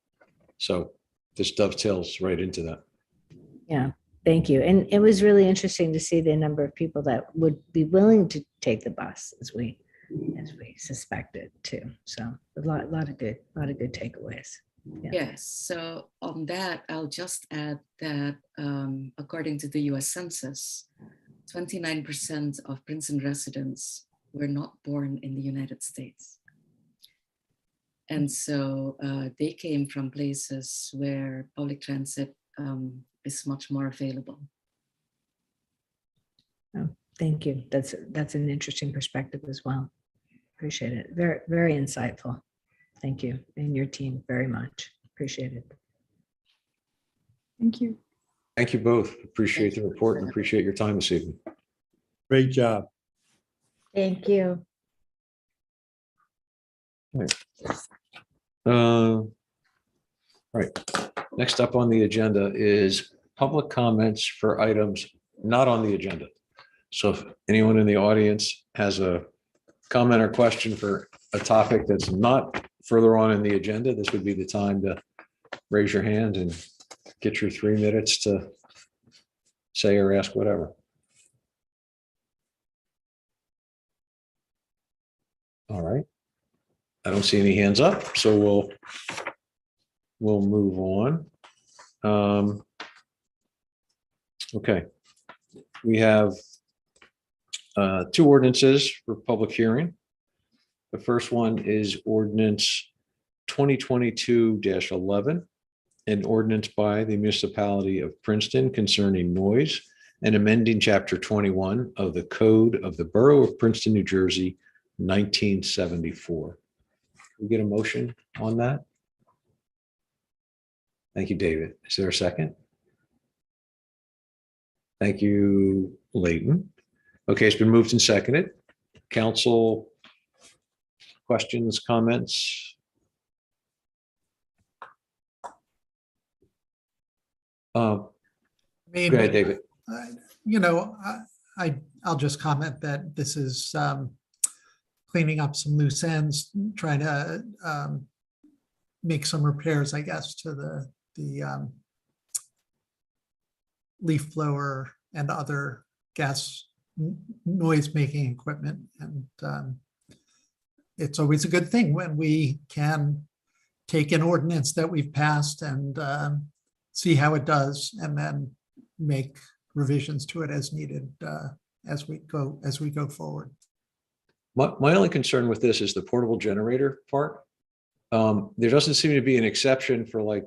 B: So this dovetails right into that.
P: Yeah, thank you. And it was really interesting to see the number of people that would be willing to take the bus as we suspected too. So a lot of good takeaways. Yeah.
R: yes, so on that, I'll just add that according to the US Census, 29% of Princeton residents were not born in the United States. And so they came from places where public transit is much more available.
P: Oh, thank you. That's an interesting perspective as well. Appreciate it. Very, very insightful. Thank you and your team very much. Appreciate it.
Q: Thank you.
B: Thank you both. Appreciate the report and appreciate your time this evening.
D: Great job.
P: Thank you.
B: Right. Next up on the agenda is public comments for items not on the agenda. So if anyone in the audience has a comment or question for a topic that's not further on in the agenda, this would be the time to raise your hand and get your 3 minutes to say or ask whatever. All right. I don't see any hands up, so we'll move on. Okay. We have 2 ordinances for public hearing. The first one is Ordinance 2022-11, an ordinance by the municipality of Princeton concerning noise and amending Chapter 21 of the Code of the Borough of Princeton, New Jersey, 1974. Can we get a motion on that? Thank you, David. Is there a second? Thank you, Leighton. Okay, it's been moved and seconded. Council questions, comments? Go ahead, David.
C: I'll just comment that this is cleaning up some loose ends, trying to make some repairs, I guess, to the leaf blower and other gas noise making equipment. And it's always a good thing when we can take an ordinance that we've passed and see how it does and then make revisions to it as needed as we go forward.
B: My only concern with this is the portable generator part. There doesn't seem to be an exception for like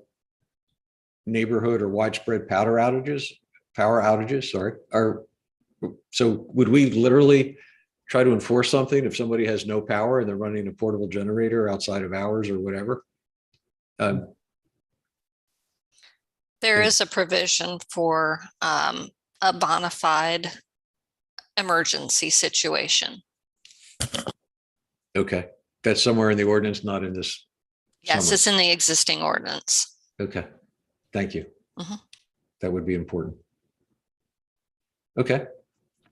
B: neighborhood or widespread power outages, sorry. So would we literally try to enforce something if somebody has no power and they're running a portable generator outside of hours or whatever.
M: There is a provision for a bona fide emergency situation.
B: Okay, that's somewhere in the ordinance, not in this.
M: Yes,
B: summary.
M: it's in the existing ordinance.
B: Okay, thank you.
M: Mhm.
B: That would be important. Okay,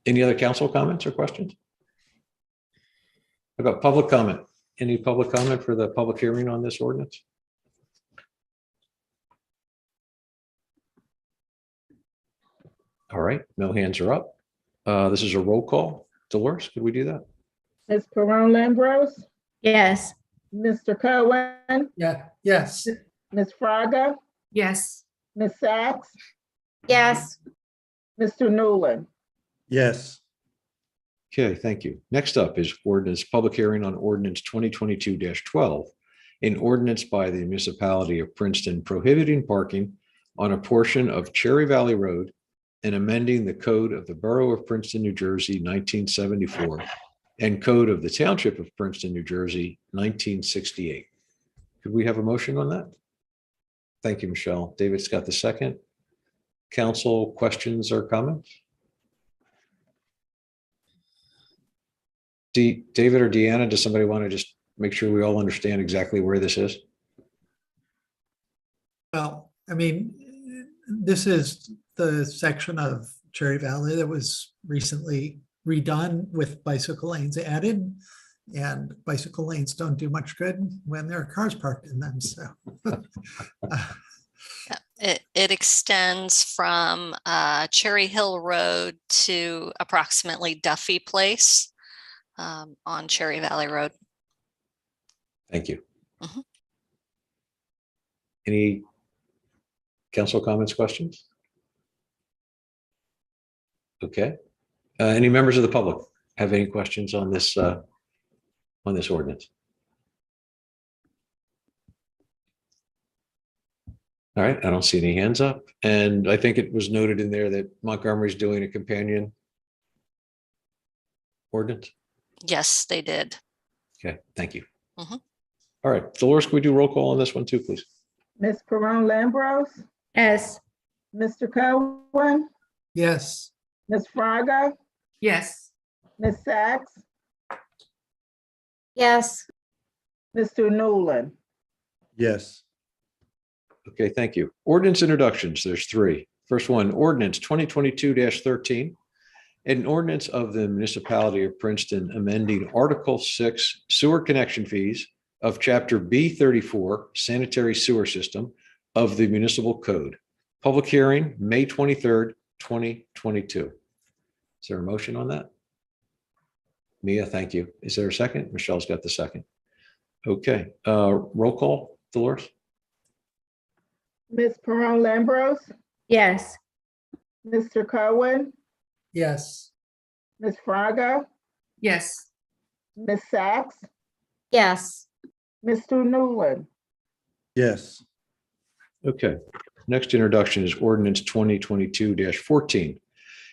B: any other council comments or questions? I've got public comment. Any public comment for the public hearing on this ordinance? All right, no hands are up. This is a roll call. Dolores, could we do that?
S: Ms. Peron Lambros,
P: Yes.
S: Mr. Cohen,
C: Yes.
S: Ms. Fraga,
F: Yes.
S: Ms. Sachs,
A: Yes.
S: Mr. Newland.
D: Yes.
B: Okay, thank you. Next up is ordinance, public hearing on ordinance 2022-12, an ordinance by the municipality of Princeton prohibiting parking on a portion of Cherry Valley Road and amending the code of the Borough of Princeton, New Jersey, 1974, and code of the Township of Princeton, New Jersey, 1968. Could we have a motion on that? Thank you, Michelle. David's got the second. Council questions or comments? David or Deanna, does somebody want to just make sure we all understand exactly where this is?
C: Well, I mean, this is the section of Cherry Valley that was recently redone with bicycle lanes added. And bicycle lanes don't do much good when there are cars parked in them, so.
M: It extends from Cherry Hill Road to approximately Duffy Place on Cherry Valley Road.
B: Thank you.
M: Mhm.
B: Any council comments, questions? Okay. Any members of the public have any questions on this ordinance? All right, I don't see any hands up. And I think it was noted in there that Montgomery's doing a companion ordinance.
M: Yes, they did.
B: Okay, thank you.
M: Mhm.
B: All right, Dolores, can we do roll call on this one too, please?
S: Ms. Peron Lambros,
P: Yes.
S: Mr. Cohen,
C: Yes.
S: Ms. Fraga,
F: Yes.
S: Ms. Sachs,
A: Yes.
S: Mr. Newland.
D: Yes.
B: Okay, thank you. Ordinance introductions, there's three. First one, ordinance 2022-13, an ordinance of the municipality of Princeton amending Article 6 sewer connection fees of Chapter B34 sanitary sewer system of the municipal code. Public hearing, May 23rd, 2022. Is there a motion on that? Mia, thank you. Is there a second? Michelle's got the second. Okay, roll call, Dolores?
S: Ms. Peron Lambros,
P: Yes.
S: Mr. Cohen,
C: Yes.
S: Ms. Fraga,
F: Yes.
S: Ms. Sachs,
A: Yes.
S: Mr. Newland.
D: Yes.
B: Okay, next introduction is ordinance 2022-14.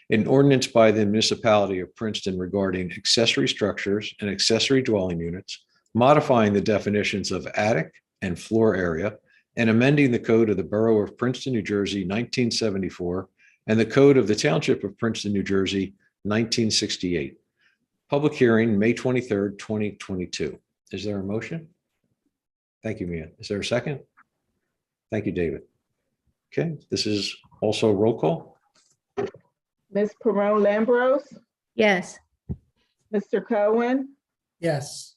B: An ordinance by the municipality of Princeton regarding accessory structures and accessory dwelling units, modifying the definitions of attic and floor area, and amending the code of the Borough of Princeton, New Jersey, 1974, and the code of the Township of Princeton, New Jersey, 1968. Public hearing, May 23rd, 2022. Is there a motion? Thank you, Mia. Is there a second? Thank you, David. Okay, this is also roll call.
S: Ms. Peron Lambros,
P: Yes.
S: Mr. Cohen,
C: Yes.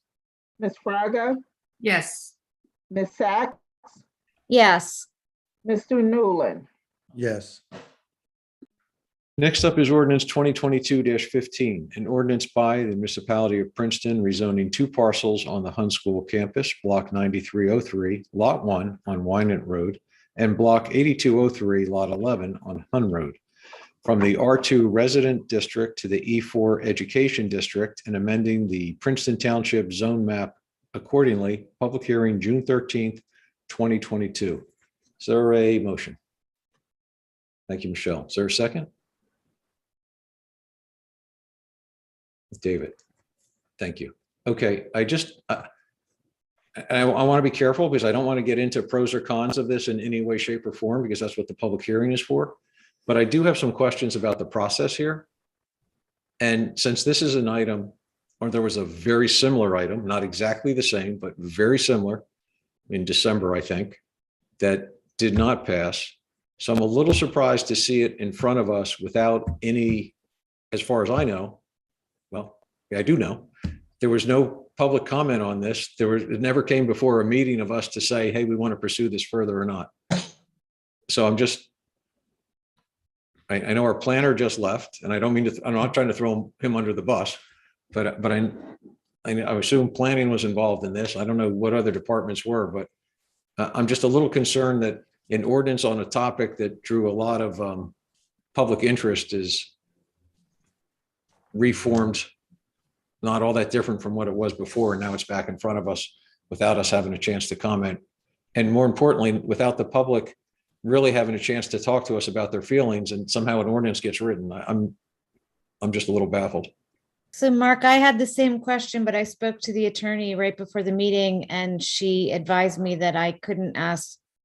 S: Ms. Fraga,
F: Yes.
S: Ms. Sachs,
A: Yes.
S: Mr. Newland.
D: Yes.
B: Next up is ordinance 2022-15, an ordinance by the municipality of Princeton rezoning two parcels on the Hun School campus, block 9303, lot 1 on Wynant Road, and block 8203, lot 11 on Hun Road, from the R2 resident district to the E4 education district, and amending the Princeton Township zone map accordingly. Public hearing, June 13th, 2022. Is there a motion? Thank you, Michelle. Is there a second? David. Thank you. Okay, I want to be careful because I don't want to get into pros or cons of this in any way, shape, or form, because that's what the public hearing is for. But I do have some questions about the process here. And since this is an item, or there was a very similar item, not exactly the same, but very similar in December, I think, that did not pass. So I'm a little surprised to see it in front of us without any, as far as I know, well, I do know, there was no public comment on this. It never came before a meeting of us to say, hey, we want to pursue this further or not. So I know our planner just left, and I don't mean to, I'm not trying to throw him under the bus, but I assume planning was involved in this. I don't know what other departments were, but I'm just a little concerned that an ordinance on a topic that drew a lot of public interest is reformed, not all that different from what it was before, and now it's back in front of us without us having a chance to comment. And more importantly, without the public really having a chance to talk to us about their feelings, and somehow an ordinance gets written. I'm just a little baffled.
A: So Mark, I had the same question, but I spoke to the attorney right before the meeting, and she advised me that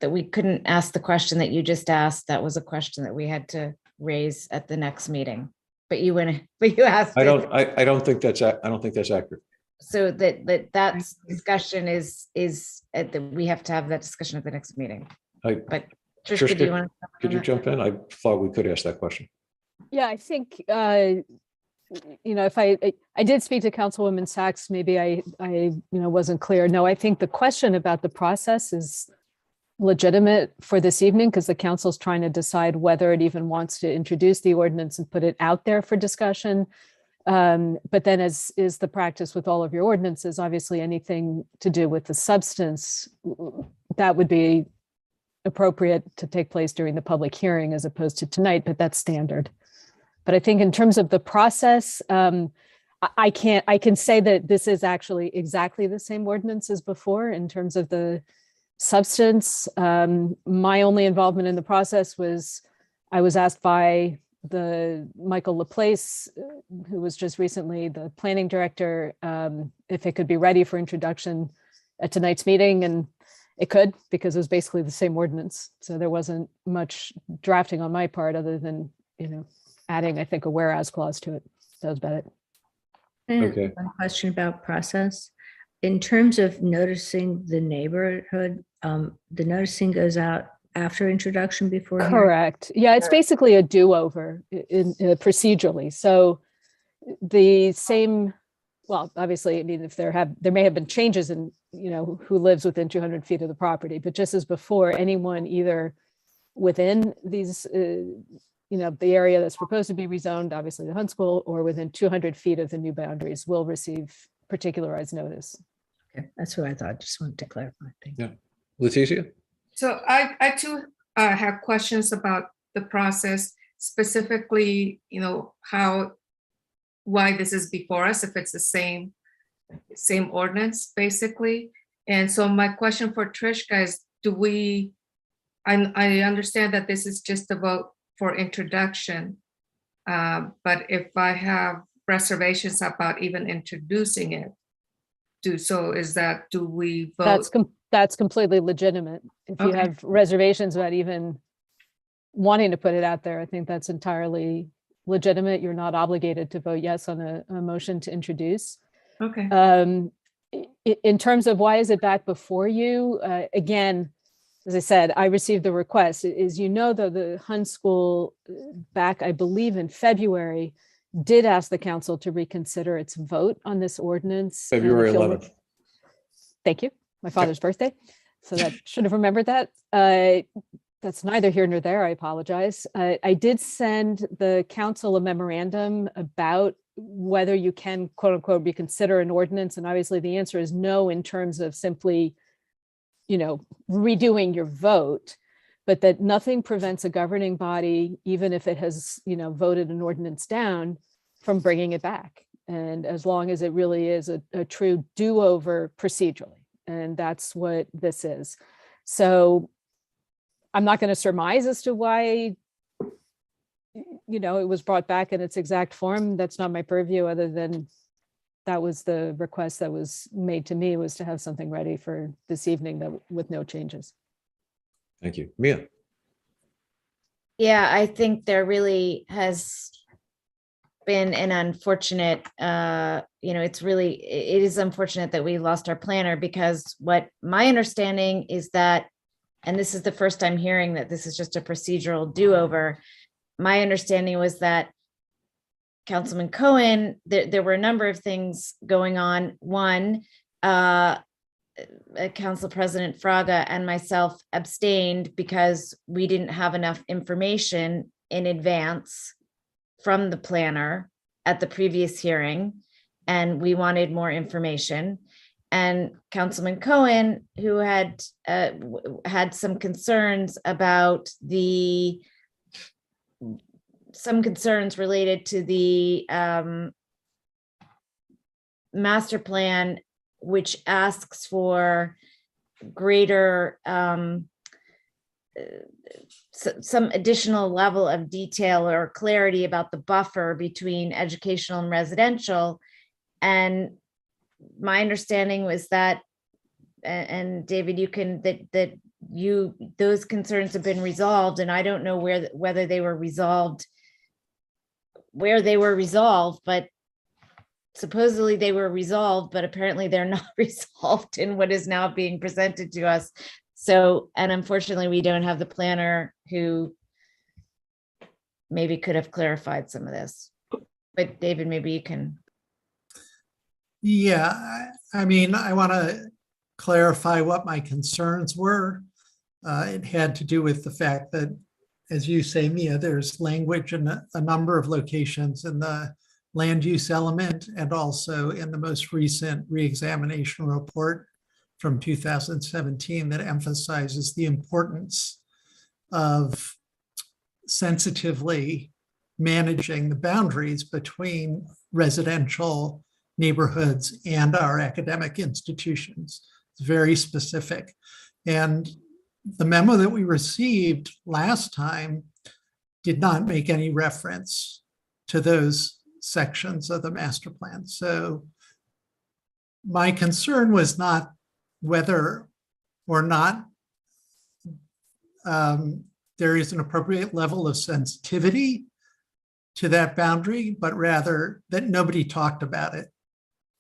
A: we couldn't ask the question that you just asked. That was a question that we had to raise at the next meeting. But you asked.
B: I don't think that's accurate.
A: So that discussion is that we have to have that discussion at the next meeting. But Trishka, do you want to?
B: Could you jump in? I thought we could ask that question.
J: Yeah, I think, if I did speak to Councilwoman Sachs, maybe I wasn't clear. No, I think the question about the process is legitimate for this evening because the council's trying to decide whether it even wants to introduce the ordinance and put it out there for discussion. But then, as is the practice with all of your ordinances, obviously anything to do with the substance, that would be appropriate to take place during the public hearing as opposed to tonight, but that's standard. But I think in terms of the process, I can say that this is actually exactly the same ordinance as before in terms of the substance. My only involvement in the process was I was asked by the Michael Laplace, who was just recently the planning director, if it could be ready for introduction at tonight's meeting, and it could, because it was basically the same ordinance. So there wasn't much drafting on my part other than, adding, I think, a whereas clause to it. That was about it.
B: Okay.
P: One question about process. In terms of noticing the neighborhood, the noticing goes out after introduction before hearing?
J: Correct. Yeah, it's basically a do-over procedurally. So the same, well, obviously, I mean, if there may have been changes in, who lives within 200 feet of the property, but just as before, anyone either within these, the area that's proposed to be rezoned, obviously the Hunt School, or within 200 feet of the new boundaries will receive particularized notice.
P: Okay, that's what I thought. Just wanted to clarify. Thank you.
B: Yeah. Leticia?
F: So I too have questions about the process, specifically, why this is before us, if it's the same ordinance, basically. And so my question for Trishka is, I understand that this is just a vote for introduction, but if I have reservations about even introducing it, do we vote?
J: That's completely legitimate. If you have reservations about even wanting to put it out there, I think that's entirely legitimate. You're not obligated to vote yes on a motion to introduce.
F: Okay.
J: In terms of why is it back before you, again, as I said, I received the request. As you know, though, the Hunt School back, I believe in February, did ask the council to reconsider its vote on this ordinance.
B: February 11th.
J: Thank you. My father's birthday. So that should have remembered that. That's neither here nor there. I apologize. I did send the council a memorandum about whether you can, quote unquote, reconsider an ordinance. And obviously the answer is no in terms of simply, redoing your vote, but that nothing prevents a governing body, even if it has, voted an ordinance down, from bringing it back. And as long as it really is a true do-over procedurally. And that's what this is. So I'm not going to surmise as to why, it was brought back in its exact form. That's not my purview, other than that was the request that was made to me, was to have something ready for this evening that with no changes.
B: Thank you. Mia?
A: Yeah, I think there really has been an unfortunate, it is unfortunate that we lost our planner, because what my understanding is that, and this is the first I'm hearing that this is just a procedural do-over. My understanding was that Councilman Cohen, there were a number of things going on. One, Council President Fraga and myself abstained because we didn't have enough information in advance from the planner at the previous hearing, and we wanted more information. And Councilman Cohen, who had had some concerns about some concerns related to the master plan, which asks for greater, some additional level of detail or clarity about the buffer between educational and residential. And my understanding was that, and David, you can, those concerns have been resolved, and I don't know whether they were resolved, but supposedly they were resolved, but apparently they're not resolved in what is now being presented to us. So, and unfortunately, we don't have the planner who maybe could have clarified some of this. But David, maybe you can.
C: Yeah, I mean, I want to clarify what my concerns were. It had to do with the fact that, as you say, Mia, there's language in a number of locations in the land use element and also in the most recent reexamination report from 2017 that emphasizes the importance of sensitively managing the boundaries between residential neighborhoods and our academic institutions. It's very specific. And the memo that we received last time did not make any reference to those sections of the master plan. So my concern was not whether or not there is an appropriate level of sensitivity to that boundary, but rather that nobody talked about it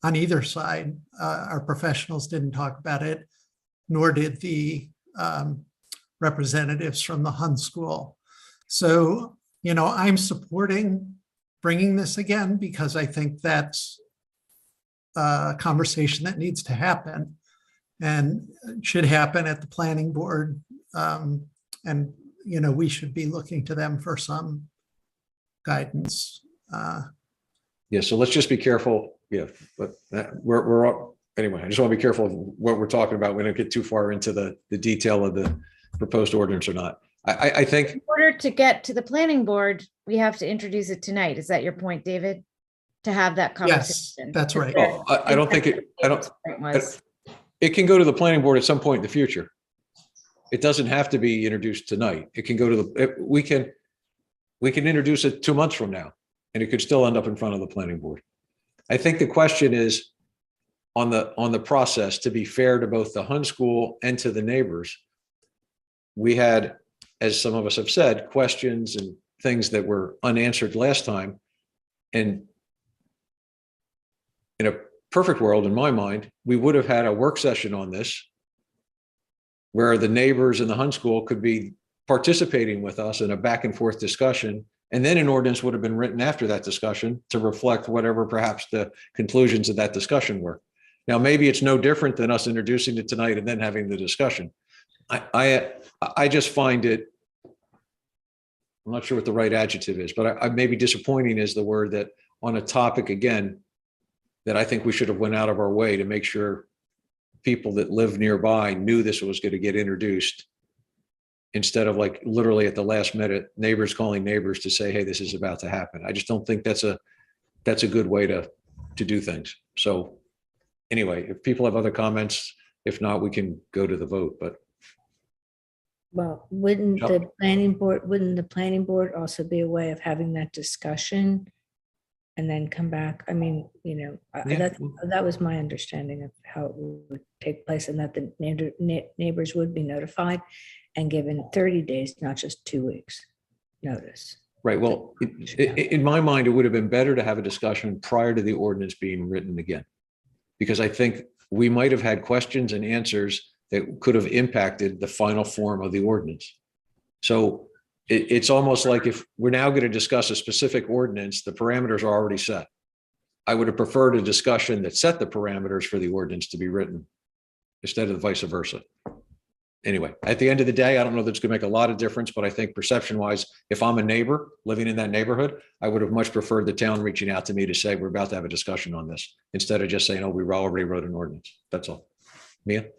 C: on either side. Our professionals didn't talk about it, nor did the representatives from the Hun School. So, I'm supporting bringing this again because I think that's a conversation that needs to happen and should happen at the planning board. And, we should be looking to them for some guidance.
B: Yeah, so let's just be careful. Yeah, but we're all, anyway, I just want to be careful of what we're talking about. We don't get too far into the detail of the proposed ordinance or not. I think
A: in order to get to the planning board, we have to introduce it tonight. Is that your point, David? To have that conversation?
C: Yes, that's right.
B: well, I don't think it can go to the planning board at some point in the future. It doesn't have to be introduced tonight. It can go to we can introduce it 2 months from now, and it could still end up in front of the planning board. I think the question is on the process, to be fair to both the Hun School and to the neighbors. We had, as some of us have said, questions and things that were unanswered last time. And in a perfect world, in my mind, we would have had a work session on this where the neighbors and the Hun School could be participating with us in a back and forth discussion. And then an ordinance would have been written after that discussion to reflect whatever perhaps the conclusions of that discussion were. Now, maybe it's no different than us introducing it tonight and then having the discussion. I just find it, I'm not sure what the right adjective is, but I maybe disappointing is the word, that on a topic, again, that I think we should have went out of our way to make sure people that live nearby knew this was going to get introduced, instead of like literally at the last minute, neighbors calling neighbors to say, hey, this is about to happen. I just don't think that's a good way to do things. So anyway, if people have other comments, if not, we can go to the vote, but.
P: Well, wouldn't the planning board also be a way of having that discussion and then come back. I mean,
B: Yeah.
P: that was my understanding of how it would take place, and that the neighbors would be notified and given 30 days, not just 2 weeks notice.
B: Right. Well, in my mind, it would have been better to have a discussion prior to the ordinance being written again. Because I think we might have had questions and answers that could have impacted the final form of the ordinance. So it's almost like if we're now going to discuss a specific ordinance, the parameters are already set. I would have preferred a discussion that set the parameters for the ordinance to be written instead of vice versa. Anyway, at the end of the day, I don't know that it's going to make a lot of difference, but I think perception wise, if I'm a neighbor living in that neighborhood, I would have much preferred the town reaching out to me to say, we're about to have a discussion on this, instead of just saying, oh, we already wrote an ordinance. That's all. Mia?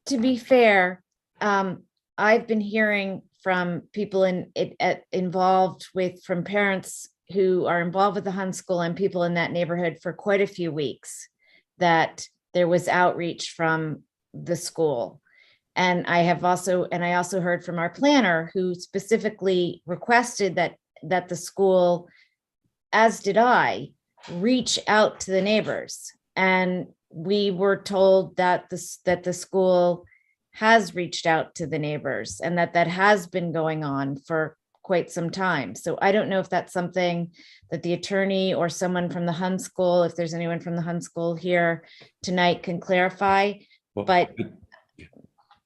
A: To be fair, I've been hearing from people from parents who are involved with the Hun School and people in that neighborhood for quite a few weeks, that there was outreach from the school. And I also heard from our planner, who specifically requested that the school, as did I, reach out to the neighbors. And we were told that the school has reached out to the neighbors, and that has been going on for quite some time. So I don't know if that's something that the attorney or someone from the Hun School, if there's anyone from the Hun School here tonight, can clarify.
B: Well,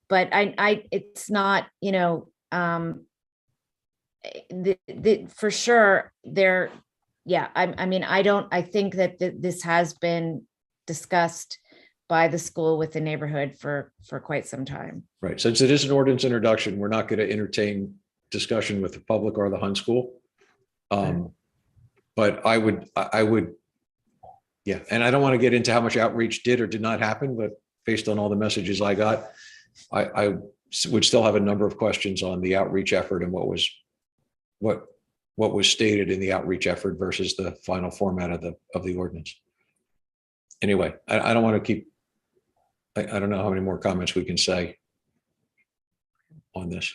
A: but I it's not, for sure there. Yeah, I think that this has been discussed by the school with the neighborhood for quite some time.
B: Right. Since it is an ordinance introduction, we're not going to entertain discussion with the public or the Hun School. But I would, yeah. And I don't want to get into how much outreach did or did not happen, but based on all the messages I got, I would still have a number of questions on the outreach effort and what was stated in the outreach effort versus the final format of the ordinance. Anyway, I don't want to keep, I don't know how many more comments we can say on this.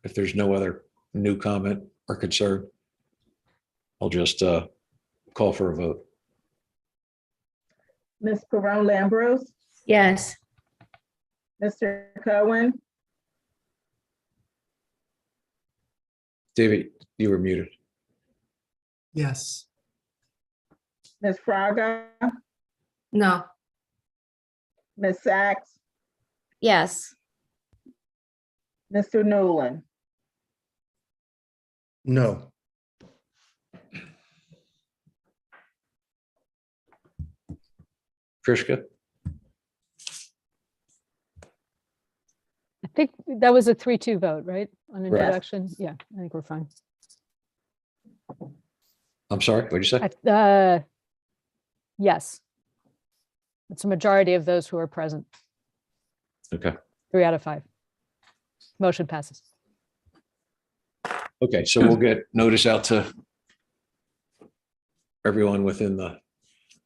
B: If there's no other new comment or concern, I'll just call for a vote.
S: Ms. Perone Lambros,
P: Yes.
S: Mr. Cohen,
B: David, you were muted.
C: Yes.
S: Ms. Fraga,
F: No.
S: Ms. Sachs,
A: Yes.
S: Mr. Newland.
D: No.
B: Trishka?
J: I think that was a 3-2 vote, right? On
B: Right.
J: introduction. Yeah, I think we're fine.
B: I'm sorry, what'd you say?
J: Yes. It's a majority of those who are present.
B: Okay.
J: 3 out of 5. Motion passes.
B: Okay, so we'll get notice out to everyone within the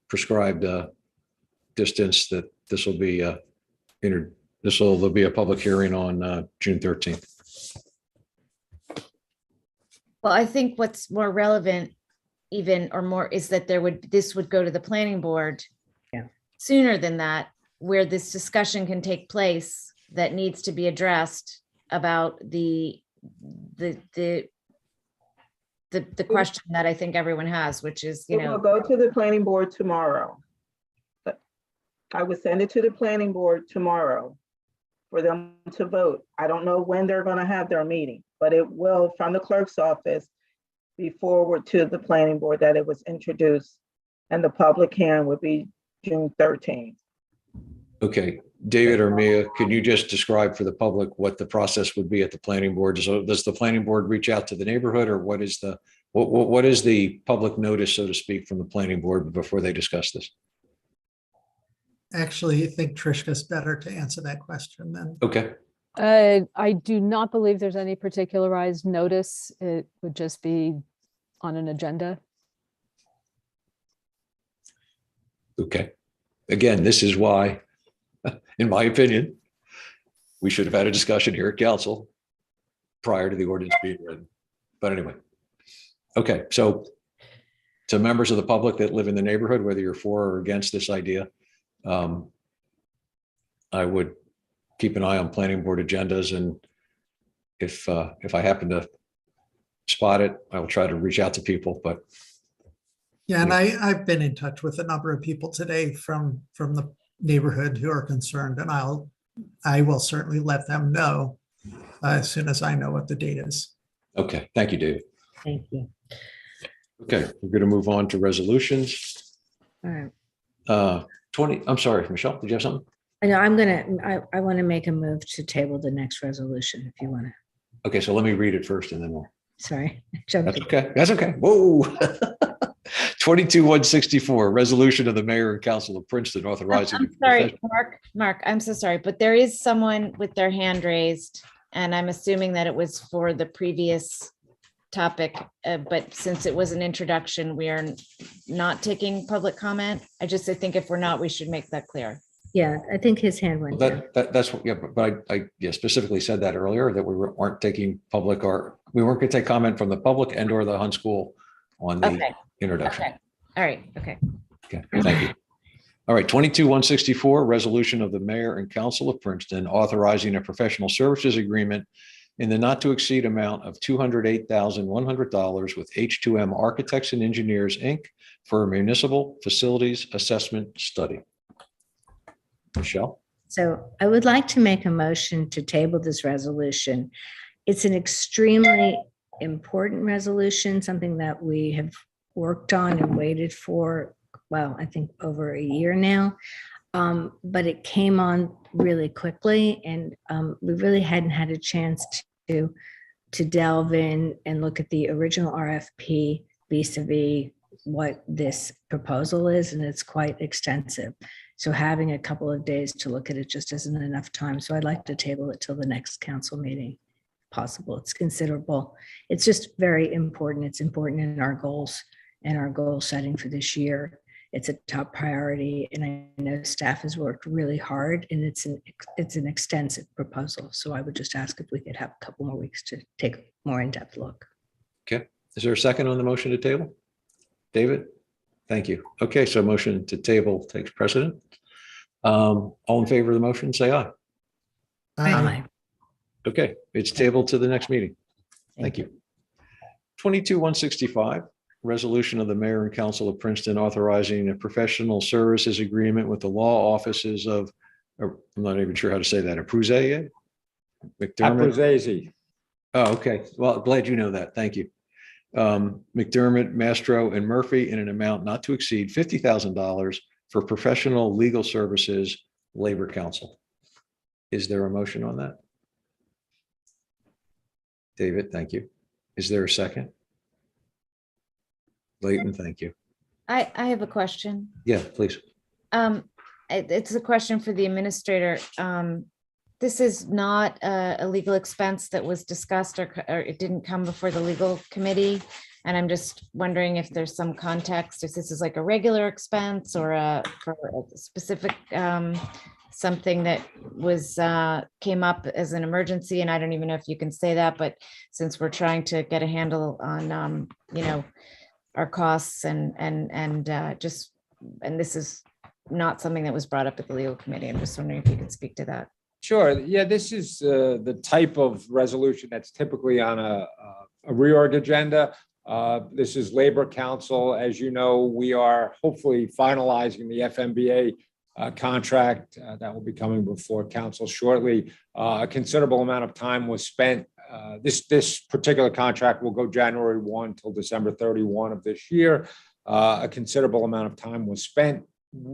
B: prescribed distance that this will be there'll be a public hearing on June 13th.
A: Well, I think what's more relevant is that this would go to the planning board sooner than that, where this discussion can take place that needs to be addressed about the question that I think everyone has, which is,
S: It will go to the planning board tomorrow. I would send it to the planning board tomorrow for them to vote. I don't know when they're going to have their meeting, but it will, from the clerk's office, be forward to the planning board that it was introduced, and the public hearing would be June 13th.
B: Okay, David or Mia, can you just describe for the public what the process would be at the planning board? So does the planning board reach out to the neighborhood, or what is the public notice, so to speak, from the planning board before they discuss this?
C: Actually, I think Trishka's better to answer that question then.
B: Okay.
J: I do not believe there's any particularized notice. It would just be on an agenda.
B: Okay. Again, this is why, in my opinion, we should have had a discussion here at council prior to the ordinance being written. But anyway, okay, so to members of the public that live in the neighborhood, whether you're for or against this idea, I would keep an eye on planning board agendas, and if I happen to spot it, I will try to reach out to people, but
C: Yeah, and I've been in touch with a number of people today from the neighborhood who are concerned, and I will certainly let them know as soon as I know what the date is.
B: okay. Thank you, David.
P: Thank you.
B: Okay, we're going to move on to resolutions.
P: All right.
B: 20, I'm sorry, Michelle, did you have something?
P: I know I want to make a move to table the next resolution if you want to.
B: Okay, so let me read it first and then we'll.
P: Sorry.
B: That's okay. That's okay. Whoa. 22-164, resolution of the mayor and council of Princeton authorizing.
A: I'm sorry, Mark, I'm so sorry, but there is someone with their hand raised, and I'm assuming that it was for the previous topic, but since it was an introduction, we are not taking public comment. I think if we're not, we should make that clear.
P: Yeah, I think his hand went down.
B: That's what, yeah, but I specifically said that earlier, that we weren't taking public, or we weren't going to take comment from the public and or the Hunt School on the introduction.
A: Okay. All right. Okay.
B: Okay, thank you. All right, 22-164, resolution of the mayor and council of Princeton authorizing a professional services agreement in the not to exceed amount of $208,100 with H2M Architects and Engineers, Inc. for a municipal facilities assessment study. Michelle?
P: So I would like to make a motion to table this resolution. It's an extremely important resolution, something that we have worked on and waited for, well, I think over a year now. But it came on really quickly, and we really hadn't had a chance to delve in and look at the original RFP vis-a-vis what this proposal is, and it's quite extensive. So having a couple of days to look at it just isn't enough time. So I'd like to table it till the next council meeting, if possible. It's considerable. It's just very important. It's important in our goals and our goal setting for this year. It's a top priority, and I know staff has worked really hard, and it's an extensive proposal. So I would just ask if we could have a couple more weeks to take a more in-depth look.
B: Okay, is there a second on the motion to table? David? Thank you. Okay, so motion to table takes precedent. All in favor of the motion, say aye.
C: Aye.
B: Okay, it's tabled to the next meeting. Thank you. 22-165, resolution of the mayor and council of Princeton authorizing a professional services agreement with the law offices of, I'm not even sure how to say that, Abruzzi?
T: Abruzzi.
B: Oh, okay. Well, glad you know that. Thank you. McDermott, Mastro, and Murphy in an amount not to exceed $50,000 for professional legal services, labor counsel. Is there a motion on that? David, thank you. Is there a second? Leighton, thank you.
A: I have a question.
B: Yeah, please.
A: It's a question for the administrator. This is not a legal expense that was discussed, or it didn't come before the legal committee. And I'm just wondering if there's some context, if this is like a regular expense or for a specific something that was came up as an emergency. And I don't even know if you can say that, but since we're trying to get a handle on our costs and this is not something that was brought up at the legal committee. I'm just wondering if you could speak to that.
T: Sure. Yeah, this is the type of resolution that's typically on a reorg agenda. This is Labor Council. As you know, we are hopefully finalizing the FMBA contract that will be coming before council shortly. A considerable amount of time was spent. This particular contract will go January 1 till December 31 of this year. A considerable amount of time was spent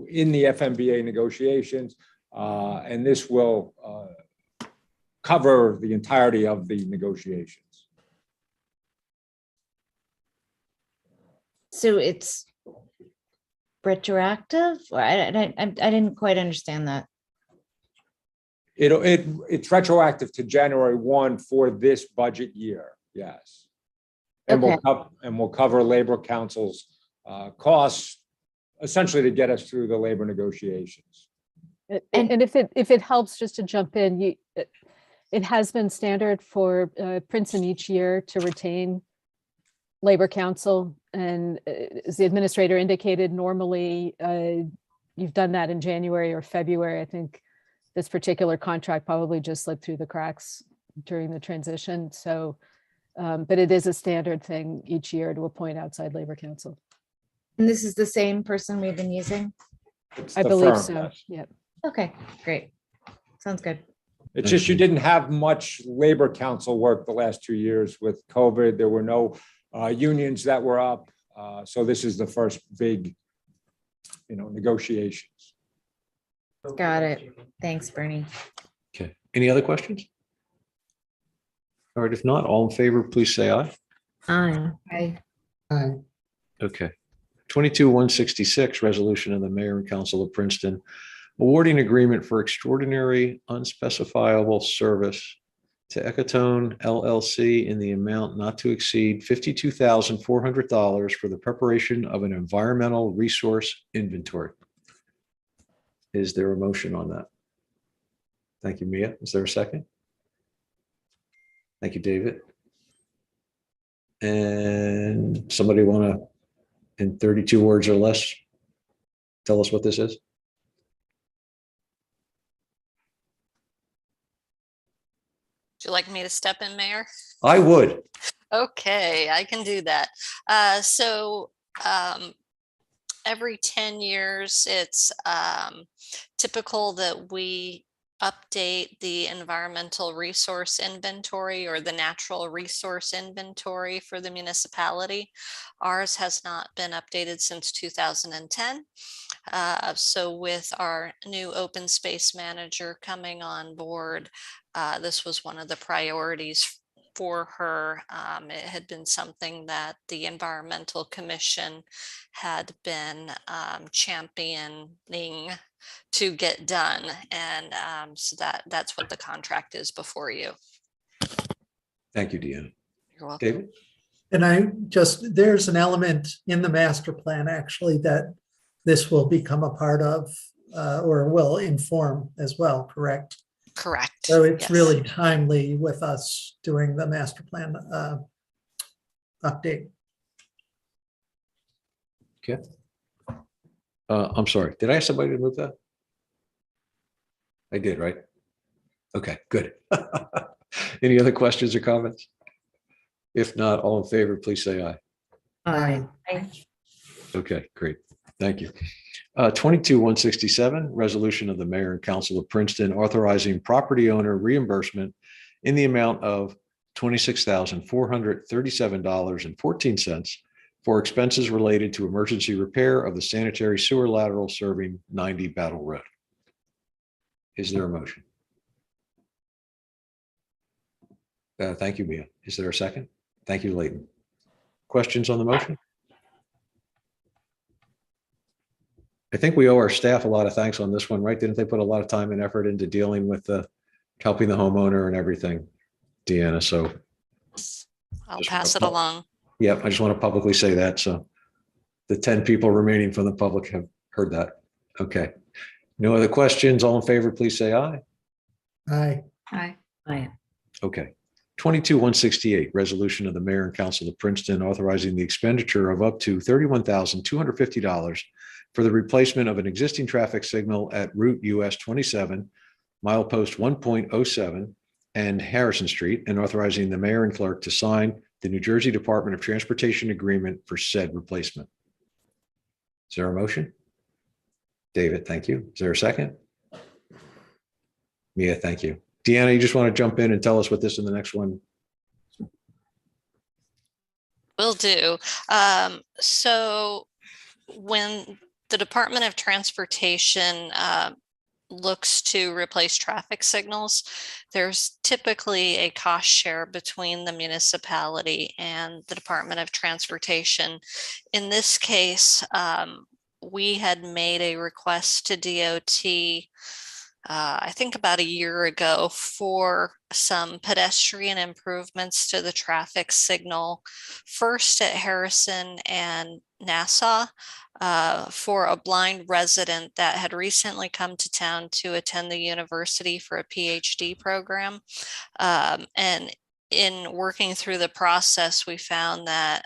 T: in the FMBA negotiations. And this will cover the entirety of the negotiations.
A: So it's retroactive? I didn't quite understand that.
T: It's retroactive to January 1 for this budget year. Yes. And
A: Okay.
T: we'll cover Labor Council's costs essentially to get us through the labor negotiations.
J: And if it helps just to jump in, it has been standard for Princeton each year to retain Labor Council. And as the administrator indicated, normally you've done that in January or February. I think this particular contract probably just slipped through the cracks during the transition. So, but it is a standard thing each year to appoint outside Labor Council.
A: And this is the same person we've been using?
T: It's
J: I
T: the
J: believe
T: firm,
J: so.
T: yes.
J: Yep.
A: Okay, great. Sounds good.
T: It's just you didn't have much Labor Council work the last 2 years with COVID. There were no unions that were up. So this is the first big, negotiations.
A: Got it. Thanks, Bernie.
B: Okay. Any other questions? All right. If not, all in favor, please say aye.
P: Aye.
C: Aye.
B: Okay. 22-166, resolution of the mayor and council of Princeton awarding agreement for extraordinary unspecifiable service to Ecotone LLC in the amount not to exceed $52,400 for the preparation of an environmental resource inventory. Is there a motion on that? Thank you, Mia. Is there a second? Thank you, David. And somebody want to, in 32 words or less, tell us what this is?
M: Would you like me to step in, Mayor?
B: I would.
M: Okay, I can do that. Every 10 years, it's typical that we update the environmental resource inventory or the natural resource inventory for the municipality. Ours has not been updated since 2010. So with our new open space manager coming on board, this was one of the priorities for her. It had been something that the Environmental Commission had been championing to get done. And so that's what the contract is before you.
B: Thank you, Deanna.
M: You're welcome.
B: David?
C: And there's an element in the master plan actually that this will become a part of or will inform as well, correct?
M: Correct.
C: So it's
M: yes.
C: really timely with us doing the master plan update.
B: Okay. I'm sorry. Did I ask somebody to move that? I did, right? Okay, good. Any other questions or comments? If not, all in favor, please say aye.
P: Aye.
B: Okay, great. Thank you. 22-167, resolution of the mayor and council of Princeton authorizing property owner reimbursement in the amount of $26,437.14 for expenses related to emergency repair of the sanitary sewer lateral serving 90 Battle Road. Is there a motion? Thank you, Mia. Is there a second? Thank you, Leighton. Questions on the motion? I think we owe our staff a lot of thanks on this one, right? Didn't they put a lot of time and effort into dealing with helping the homeowner and everything, Deanna? So
M: I'll pass it along.
B: Yeah, I just want to publicly say that. So the 10 people remaining from the public have heard that. Okay. No other questions? All in favor, please say aye.
C: Aye.
F: Aye.
P: Aye.
B: Okay. 22-168, resolution of the mayor and council of Princeton authorizing the expenditure of up to $31,250 for the replacement of an existing traffic signal at Route US 27, milepost 1.07 and Harrison Street, and authorizing the mayor and clerk to sign the New Jersey Department of Transportation agreement for said replacement. Is there a motion? David, thank you. Is there a second? Mia, thank you. Deanna, you just want to jump in and tell us what this in the next one?
M: Will do. So when the Department of Transportation looks to replace traffic signals, there's typically a cost share between the municipality and the Department of Transportation. In this case, we had made a request to DOT I think about a year ago for some pedestrian improvements to the traffic signal, first at Harrison and Nassau, for a blind resident that had recently come to town to attend the university for a PhD program. And in working through the process, we found that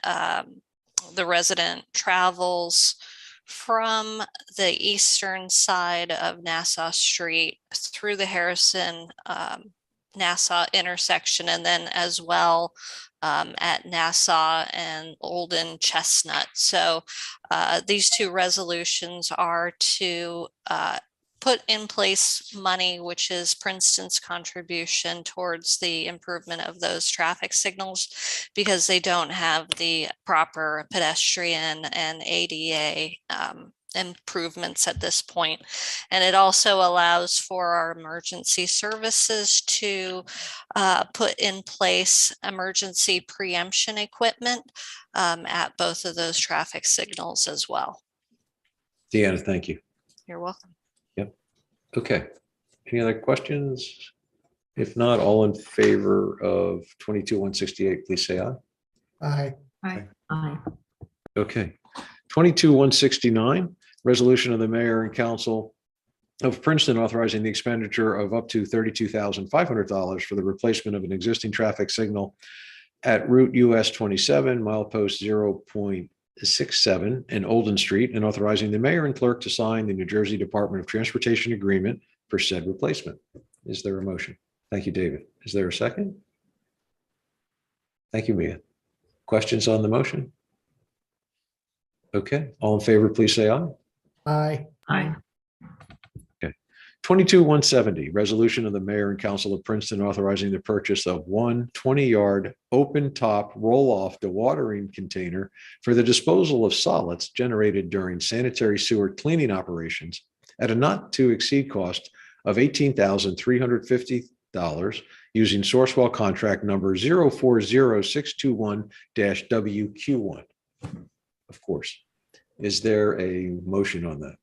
M: the resident travels from the eastern side of Nassau Street through the Harrison Nassau intersection, and then as well at Nassau and Olden Chestnut. So these two resolutions are to put in place money, which is Princeton's contribution towards the improvement of those traffic signals, because they don't have the proper pedestrian and ADA improvements at this point. And it also allows for our emergency services to put in place emergency preemption equipment at both of those traffic signals as well.
B: Deanna, thank you.
M: You're welcome.
B: Okay. Any other questions? If not, all in favor of 22-168, please say aye.
C: Aye.
P: Aye.
B: Okay. 22-169, resolution of the mayor and council of Princeton authorizing the expenditure of up to $32,500 for the replacement of an existing traffic signal at Route US 27, milepost 0.67 and Olden Street, and authorizing the mayor and clerk to sign the New Jersey Department of Transportation agreement for said replacement. Is there a motion? Thank you, David. Is there a second? Thank you, Mia. Questions on the motion? Okay, all in favor, please say aye.
C: Aye.
P: Aye.
B: 22-170, resolution of the mayor and council of Princeton authorizing the purchase of one 20-yard open-top roll-off dewatering container for the disposal of solids generated during sanitary sewer cleaning operations at a not-to-exceed cost of $18,350 using Sourcewell contract number 040621-WQ1. Of course. Is there a motion on that?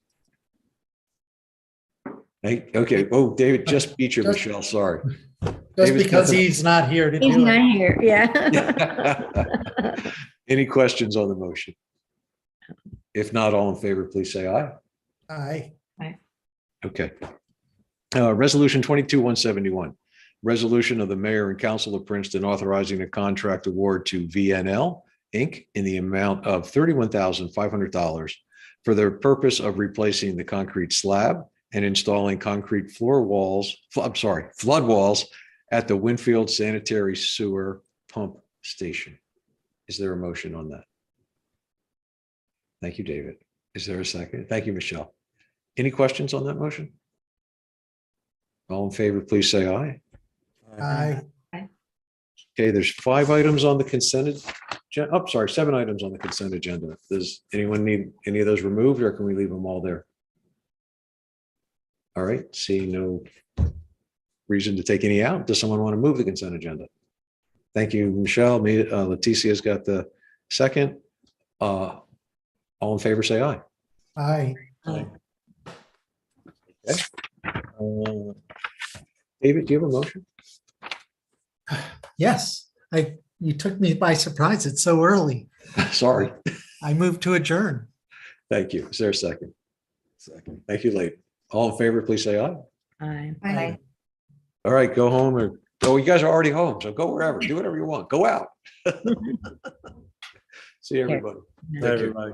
B: Okay. Oh, David just beat you, Michelle. Sorry.
C: Just
B: David's
C: because
B: got the-
C: he's not here to
P: He's
C: do
P: not
C: it.
P: here, yeah.
B: Any questions on the motion? If not, all in favor, please say aye.
C: Aye.
B: Okay. Resolution 22-171, resolution of the mayor and council of Princeton authorizing a contract award to VNL Inc. in the amount of $31,500 for the purpose of replacing the concrete slab and installing concrete flood walls at the Winfield Sanitary Sewer Pump Station. Is there a motion on that? Thank you, David. Is there a second? Thank you, Michelle. Any questions on that motion? All in favor, please say aye.
C: Aye.
B: Okay, there's 5 items on the consent. 7 items on the consent agenda. Does anyone need any of those removed, or can we leave them all there? All right, seeing no reason to take any out. Does someone want to move the consent agenda? Thank you, Michelle. Leticia's got the second. All in favor, say aye.
C: Aye.
B: Okay. David, do you have a motion?
C: Yes, you took me by surprise. It's so early.
B: Sorry.
C: I moved to adjourn.
B: Thank you. Is there a second? Second. Thank you, Leighton. All in favor, please say aye.
P: Aye.
C: Aye.
B: All right, go home or go. You guys are already home, so go wherever. Do whatever you want. Go out. See everybody.
P: Bye,
B: Thank you.
D: everybody.